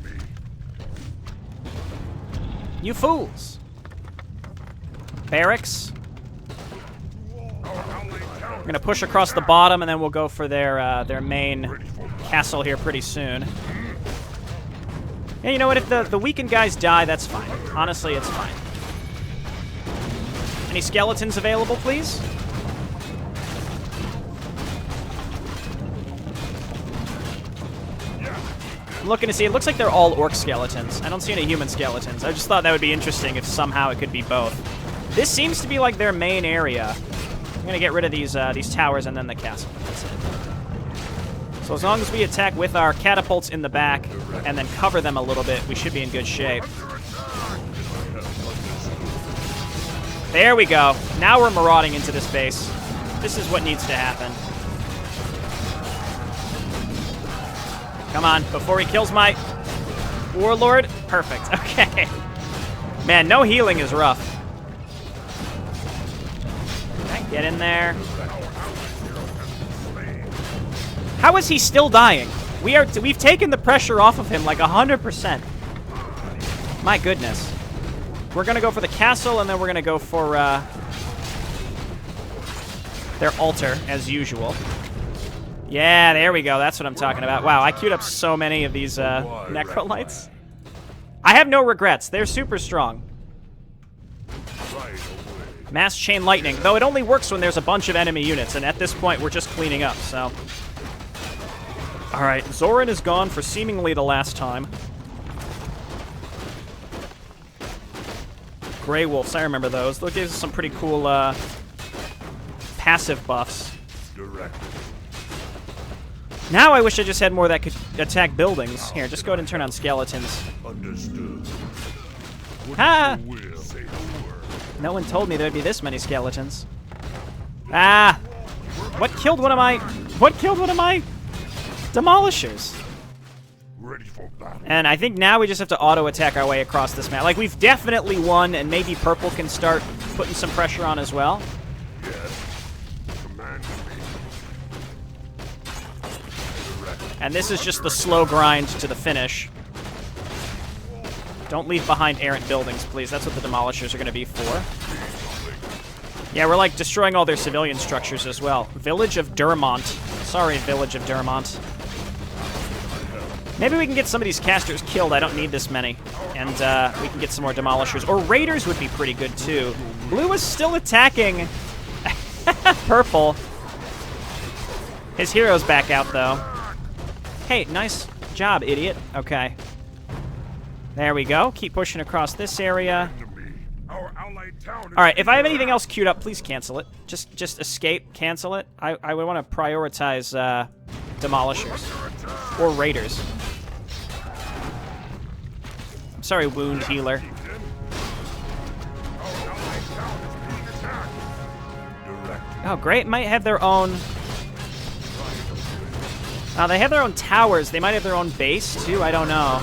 You fools. Barracks. We're going to push across the bottom, and then we'll go for their main castle here pretty soon. Yeah, you know what? If the weakened guys die, that's fine. Honestly, it's fine. Any skeletons available, please? I'm looking to see. It looks like they're all orc skeletons. I don't see any human skeletons. I just thought that would be interesting if somehow it could be both. This seems to be like their main area. I'm going to get rid of these towers and then the castle. That's it. So as long as we attack with our catapults in the back and then cover them a little bit, we should be in good shape. There we go. Now we're marauding into this base. This is what needs to happen. Come on, before he kills my warlord. Perfect. Okay. Man, no healing is rough. Okay, get in there. How is he still dying? We've taken the pressure off of him like 100%. My goodness. We're going to go for the castle, and then we're going to go for their altar, as usual. Yeah, there we go. That's what I'm talking about. Wow, I queued up so many of these Necrolites. I have no regrets. They're super strong. Mass Chain Lightning. Though it only works when there's a bunch of enemy units, and at this point, we're just cleaning up, so... Alright, Zoran is gone for seemingly the last time. Grey Wolves, I remember those. Those gave us some pretty cool passive buffs. Now I wish I just had more that could attack buildings. Here, just go ahead and turn on skeletons. Understood. Ah! Will say the word. No one told me there'd be this many skeletons. Ah! What killed one of my... What killed one of my... demolishers? Ready for battle. And I think now we just have to auto-attack our way across this map. Like, we've definitely won, and maybe purple can start putting some pressure on as well. Yes. Command me. And this is just the slow grind to the finish. Don't leave behind errant buildings, please. That's what the demolishers are going to be for. Yeah, we're, like, destroying all their civilian structures as well. Village of Durmont. Sorry, Village of Durmont. Maybe we can get some of these casters killed. I don't need this many. And we can get some more demolishers. Or raiders would be pretty good, too. Blue is still attacking purple. His hero's back out, though. Hey, nice job, idiot. Okay. There we go. Keep pushing across this area. Our allied town is All right, if I have anything else queued up, please cancel it. Just escape, cancel it. I would want to prioritize demolishers or raiders. I'm sorry, wound healer. Oh, great. Might have their own... they have their own towers. They might have their own base, too. I don't know.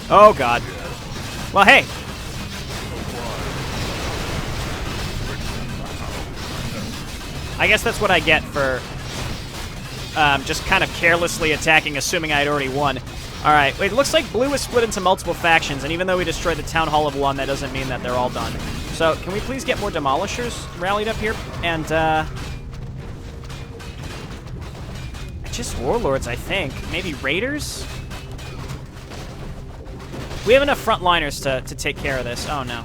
Oh, God. Well, hey. I guess that's what I get for just kind of carelessly attacking, assuming I had already won. All right. Wait, it looks like blue is split into multiple factions, and even though we destroyed the Town Hall of one, that doesn't mean that they're all done. So can we please get more demolishers rallied up here? And just warlords, I think. Maybe raiders? We have enough frontliners to take care of this. Oh, no.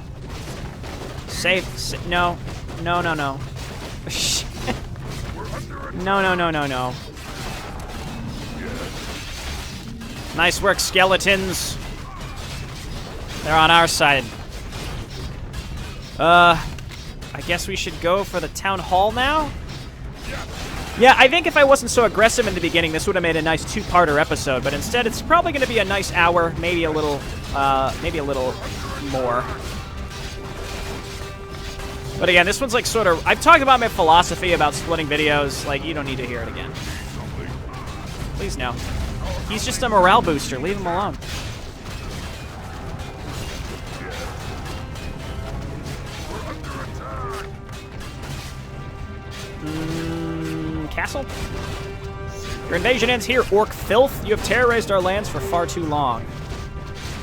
Save. No. No, no, no. No, no, no, no, no. Nice work, skeletons. They're on our side. I guess we should go for the town hall now? Yeah, I think if I wasn't so aggressive in the beginning, this would have made a nice two-parter episode, but instead it's probably going to be a nice hour, maybe a little more. But again, this one's like sort of... I've talked about my philosophy about splitting videos. Like, you don't need to hear it again. Please, no. He's just a morale booster. Leave him alone. Castle? Your invasion ends here, orc filth. You have terrorized our lands for far too long.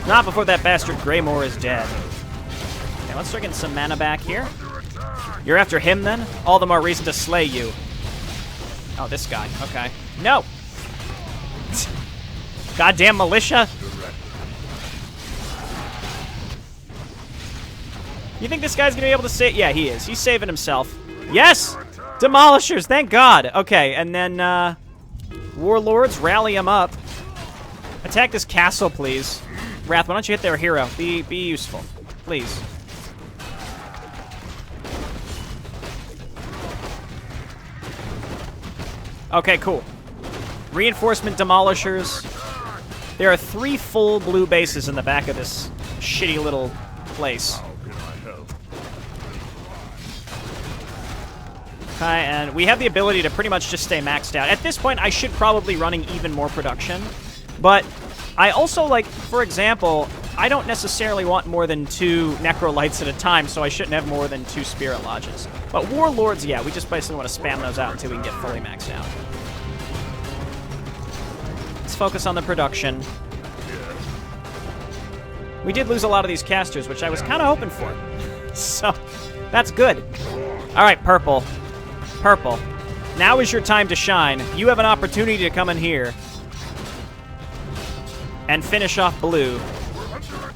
Not before that bastard Greymore is dead. Okay, let's start getting some mana back here. You're after him, then? All the more reason to slay you. Oh, this guy. Okay. No! Goddamn militia! You think this guy's gonna be able to save? Yeah, he is. He's saving himself. Yes! Demolishers, thank God! Okay, and then, warlords, rally him up. Attack this castle, please. Wrath, why don't you hit their hero? Be useful. Please. Okay, cool. Reinforcement demolishers. There are 3 full blue bases in the back of this shitty little place. Okay, and we have the ability to pretty much just stay maxed out. At this point, I should probably running even more production. But I also, like, for example, I don't necessarily want more than 2 Necrolights at a time, so I shouldn't have more than 2 Spirit Lodges. But Warlords, yeah, we just basically want to spam those out until we can get fully maxed out. Let's focus on the production. We did lose a lot of these casters, which I was kind of hoping for. So, that's good. All right, purple. Purple. Now is your time to shine. You have an opportunity to come in here and finish off blue.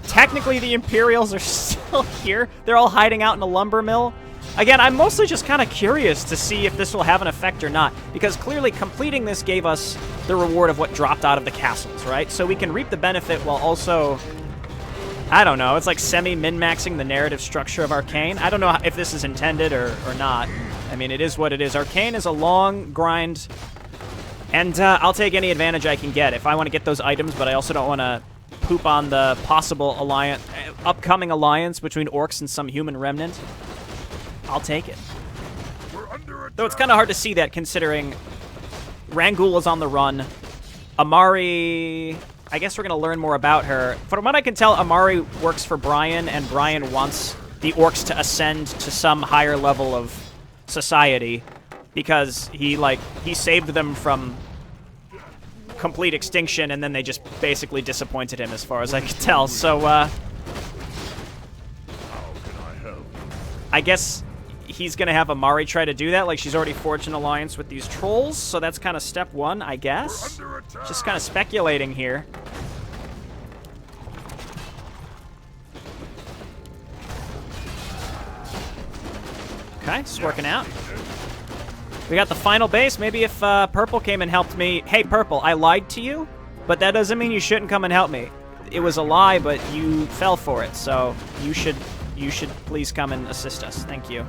Technically, the Imperials are still here. They're all hiding out in a lumber mill. Again, I'm mostly just kind of curious to see if this will have an effect or not, because clearly completing this gave us the reward of what dropped out of the castles, right? So we can reap the benefit while also, I don't know, it's like semi-min-maxing the narrative structure of Arkain. I don't know if this is intended or not. I mean, it is what it is. Arkain is a long grind, and I'll take any advantage I can get if I want to get those items, but I also don't want to poop on the possible upcoming alliance between orcs and some human remnant. I'll take it. Though it's kind of hard to see that considering Rangul is on the run. Amari, I guess we're going to learn more about her. From what I can tell, Amari works for Brian, and Brian wants the orcs to ascend to some higher level of society because he saved them from complete extinction, and then they just basically disappointed him as far as I could tell. So, I guess he's going to have Amari try to do that. Like, she's already forged an alliance with these trolls, so that's kind of step one, I guess. Just kind of speculating here. Okay, it's working out. We got the final base. Maybe if Purple came and helped me... Hey, Purple, I lied to you, but that doesn't mean you shouldn't come and help me. It was a lie, but you fell for it, so you should please come and assist us. Thank you.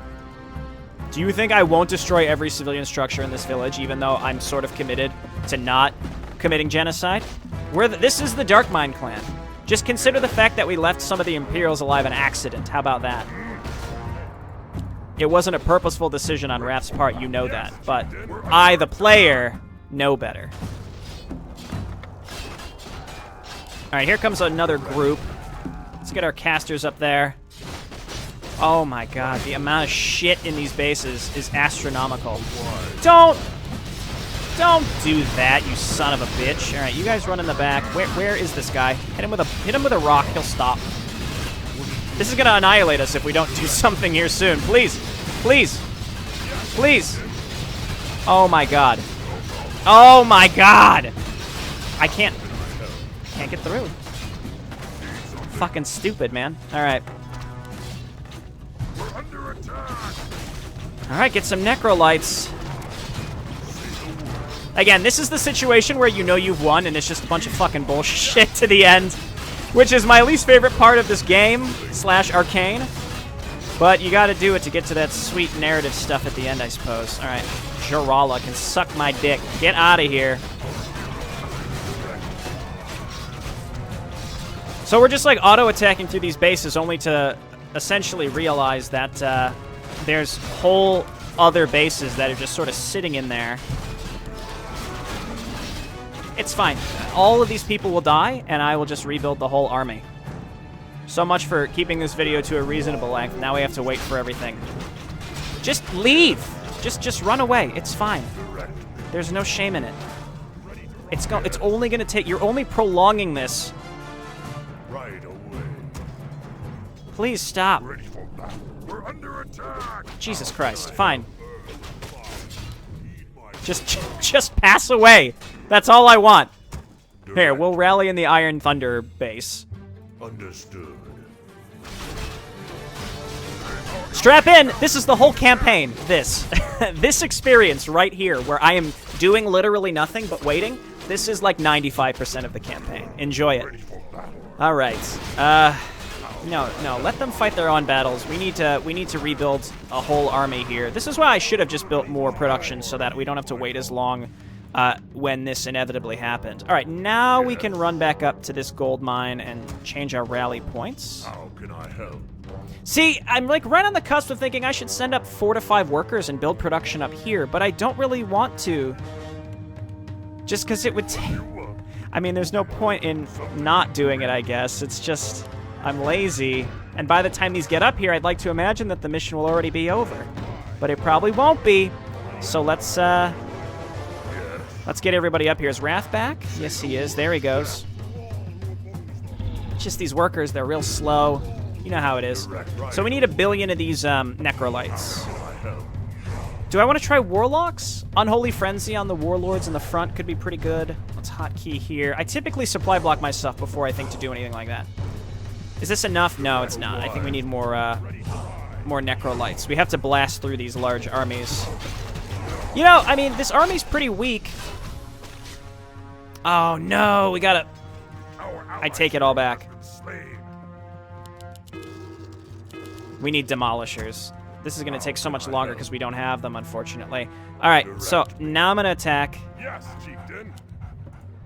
Do you think I won't destroy every civilian structure in this village, even though I'm sort of committed to not committing genocide? This is the Darkmind clan. Just consider the fact that we left some of the Imperials alive an accident. How about that? It wasn't a purposeful decision on Wrath's part, you know that. But I, the player, know better. Alright, here comes another group. Let's get our casters up there. Oh my god, the amount of shit in these bases is astronomical. Don't do that, you son of a bitch. All right, you guys run in the back. Where is this guy? Hit him with a rock. He'll stop. This is gonna annihilate us if we don't do something here soon. Please, please, please. Oh my god. Oh my god. I can't get through. Fucking stupid, man. All right. Alright, get some necrolights. Again, this is the situation where you know you've won and it's just a bunch of fucking bullshit to the end, which is my least favorite part of this game, / Arcane. But you gotta do it to get to that sweet narrative stuff at the end, I suppose. Alright, Jarala can suck my dick. Get out of here. So we're just like auto-attacking through these bases only to essentially realize that there's whole other bases that are just sort of sitting in there. It's fine. All of these people will die, and I will just rebuild the whole army. So much for keeping this video to a reasonable length. Now we have to wait for everything. Just leave! Just run away. It's fine. There's no shame in it. It's only gonna take... You're only prolonging this. Please stop. We're under attack. Jesus Christ. Fine. Just pass away. That's all I want. Here, we'll rally in the Iron Thunder base. Understood. Strap in. This is the whole campaign. This. This experience right here, where I am doing literally nothing but waiting. This is like 95% of the campaign. Enjoy it. All right. No, let them fight their own battles. We need to rebuild a whole army here. This is why I should have just built more production so that we don't have to wait as long when this inevitably happened. All right, now we can run back up to this gold mine and change our rally points. How can I help? See, I'm like right on the cusp of thinking I should send up 4 to 5 workers and build production up here, but I don't really want to. Just because it would take... I mean, there's no point in not doing it, I guess. It's just... I'm lazy, and by the time these get up here, I'd like to imagine that the mission will already be over. But it probably won't be. So let's get everybody up here. Is Wrath back? Yes, he is. There he goes. Just these workers, they're real slow. You know how it is. So we need 1 billion of these necrolights. Do I want to try Warlocks? Unholy Frenzy on the Warlords in the front could be pretty good. Let's hotkey here. I typically supply block my stuff before I think to do anything like that. Is this enough? No, it's not. I think we need more necrolights. We have to blast through these large armies. You know, I mean, this army's pretty weak. Oh, no. We gotta... I take it all back. We need demolishers. This is going to take so much longer because we don't have them, unfortunately. All right, so now I'm going to attack. Yes, chieftain.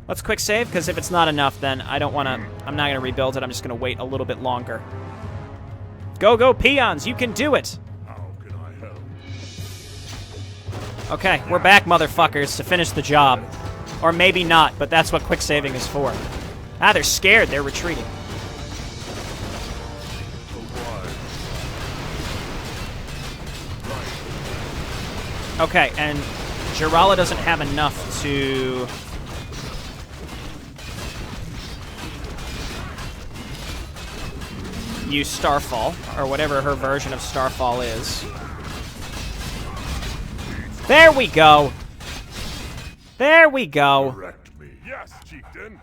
Let's quick save, because if it's not enough, then I'm not going to rebuild it. I'm just going to wait a little bit longer. Go, peons! You can do it! How can I help? Okay, we're back, motherfuckers, to finish the job. Or maybe not, but that's what quick saving is for. Ah, they're scared. They're retreating. Okay, and Jirala doesn't have enough to... use Starfall, or whatever her version of Starfall is. There we go! There we go! Direct me. Yes, chieftain.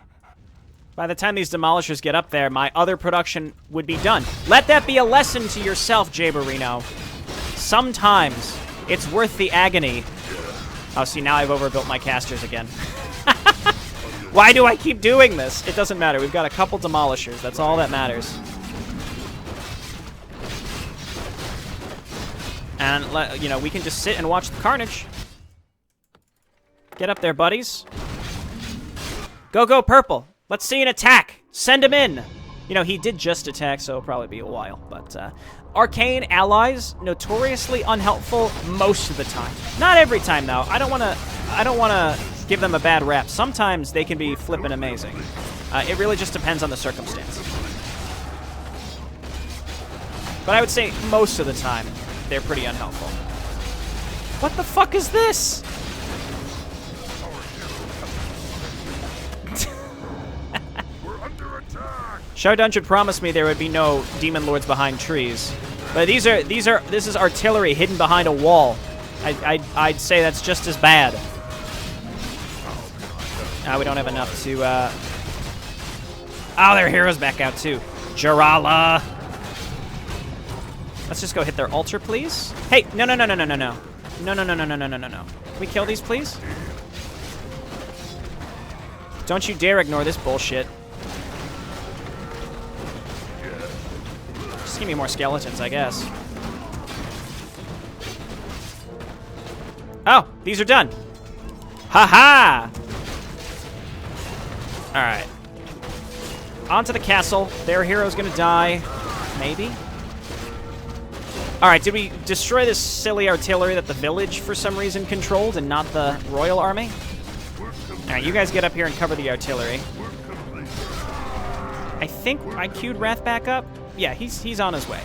By the time these demolishers get up there, my other production would be done. Let that be a lesson to yourself, Jayborino. Sometimes it's worth the agony. Oh, see, now I've overbuilt my casters again. Why do I keep doing this? It doesn't matter. We've got a couple demolishers. That's all that matters. And, you know, we can just sit and watch the carnage. Get up there, buddies. Go, Purple. Let's see an attack. Send him in. You know, he did just attack, so it'll probably be a while. But, Arcane allies, notoriously unhelpful most of the time. Not every time, though. I don't want to give them a bad rap. Sometimes they can be flippin' amazing. It really just depends on the circumstance. But I would say most of the time, they're pretty unhelpful. What the fuck is this? We're under attack. Shardun promised me there would be no demon lords behind trees, but this is artillery hidden behind a wall. I'd say that's just as bad. We don't have enough to. Oh, their heroes back out too. Jirala. Let's just go hit their altar, please. Hey, no. Can we kill these, please? Don't you dare ignore this bullshit. Just give me more skeletons, I guess. Oh, these are done. Ha-ha! Alright. On to the castle. Their hero's gonna die. Maybe? Alright, did we destroy this silly artillery that the village, for some reason, controlled and not the royal army? Alright, you guys get up here and cover the artillery. I think I queued Wrath back up. Yeah, he's on his way.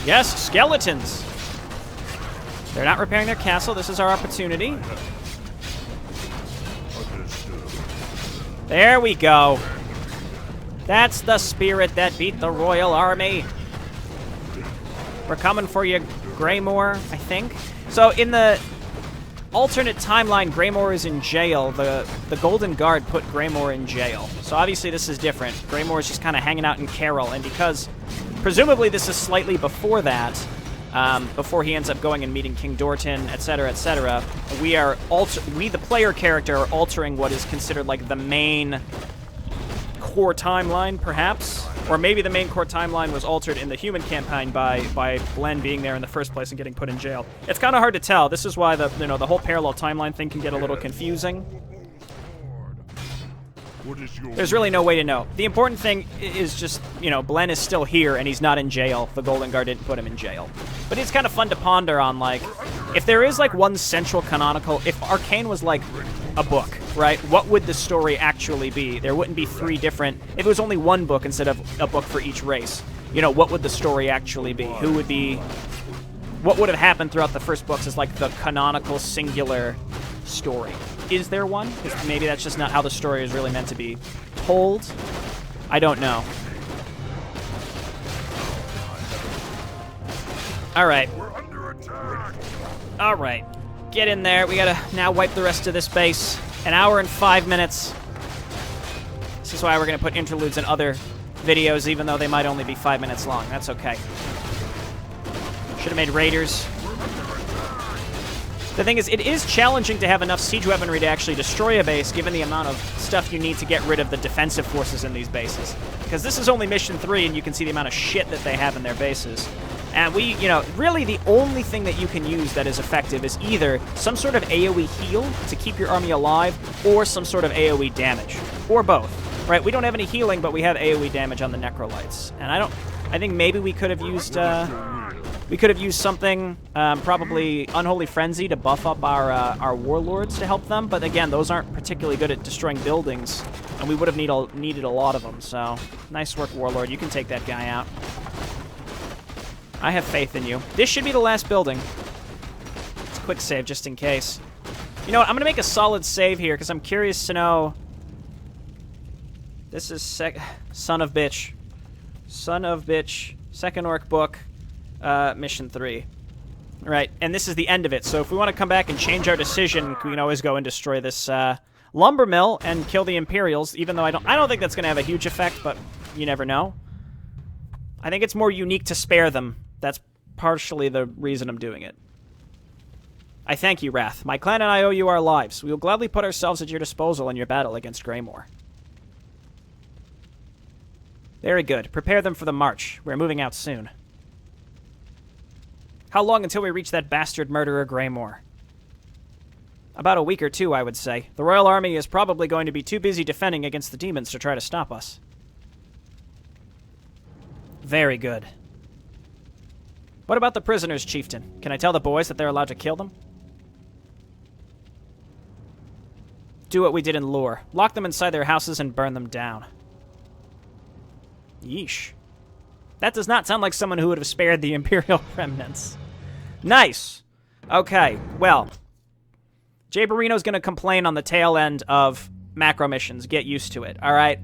Yes, skeletons! They're not repairing their castle. This is our opportunity. There we go. That's the spirit that beat the royal army. We're coming for you, Greymore, I think. So in the alternate timeline, Greymore is in jail. The Golden Guard put Greymore in jail. So obviously this is different. Greymore is just kind of hanging out in Carroll, and because presumably this is slightly before that, before he ends up going and meeting King Dorton, etc., we, the player character, are altering what is considered like the main core timeline, perhaps. Or maybe the main core timeline was altered in the human campaign by Glenn being there in the first place and getting put in jail. It's kind of hard to tell. This is why the whole parallel timeline thing can get a little confusing. There's really no way to know. The important thing is just, Glenn is still here and he's not in jail. The Golden Guard didn't put him in jail. But it's kind of fun to ponder on, like, if there is, like, one central canonical... If Arkain was, like, a book, right? What would the story actually be? There wouldn't be three different... If it was only one book instead of a book for each race, what would the story actually be? Who would be... What would have happened throughout the first books is, like, the canonical singular story. Is there one? Because maybe that's just not how the story is really meant to be told. I don't know. Alright. Alright. Get in there. We gotta now wipe the rest of this base. 1 hour and 5 minutes. This is why we're gonna put interludes in other videos, even though they might only be 5 minutes long. That's okay. Should have made raiders. The thing is, it is challenging to have enough siege weaponry to actually destroy a base, given the amount of stuff you need to get rid of the defensive forces in these bases. Because this is only Mission 3, and you can see the amount of shit that they have in their bases. And we, really the only thing that you can use that is effective is either some sort of AoE heal to keep your army alive, or some sort of AoE damage, or both. Right? We don't have any healing, but we have AoE damage on the Necrolites. And I think maybe we could have used something, probably Unholy Frenzy to buff up our warlords to help them. But again, those aren't particularly good at destroying buildings, and we would have needed a lot of them. So, nice work, Warlord. You can take that guy out. I have faith in you. This should be the last building. It's a quick save just in case. You know what? I'm going to make a solid save here because I'm curious to know. This is Son of Bitch. Son of Bitch. Second Orc book. Mission 3. Right, and this is the end of it. So if we want to come back and change our decision, we can always go and destroy this lumber mill and kill the Imperials, even though I don't think that's going to have a huge effect, but you never know. I think it's more unique to spare them. That's partially the reason I'm doing it. I thank you, Wrath. My clan and I owe you our lives. We will gladly put ourselves at your disposal in your battle against Greymoor. Very good. Prepare them for the march. We're moving out soon. How long until we reach that bastard murderer Greymoor? About a week or two, I would say. The Royal Army is probably going to be too busy defending against the demons to try to stop us. Very good. What about the prisoners, Chieftain? Can I tell the boys that they're allowed to kill them? Do what we did in Lure. Lock them inside their houses and burn them down. Yeesh. That does not sound like someone who would have spared the Imperial remnants. Nice. Okay, well. Jayborino's going to complain on the tail end of macro missions. Get used to it, alright?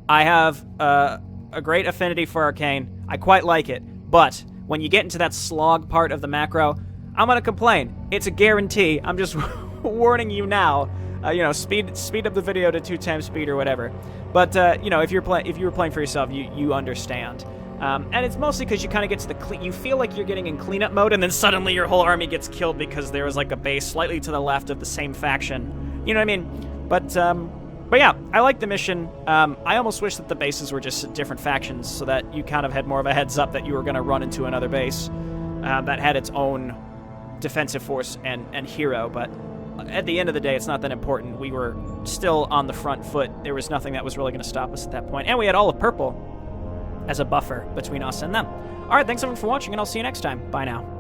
I have a great affinity for Arkain. I quite like it. But when you get into that slog part of the macro, I'm going to complain. It's a guarantee. I'm just warning you now. Speed up the video to 2x speed or whatever. But, if you were playing for yourself, you understand. And it's mostly because you kind of get to the you feel like you're getting in cleanup mode, and then suddenly your whole army gets killed because there was like a base slightly to the left of the same faction. You know what I mean? But yeah, I like the mission. I almost wish that the bases were just different factions so that you kind of had more of a heads up that you were going to run into another base that had its own defensive force and hero. But at the end of the day, it's not that important. We were still on the front foot. There was nothing that was really going to stop us at that point. And we had all of purple as a buffer between us and them. All right, thanks everyone for watching, and I'll see you next time. Bye now.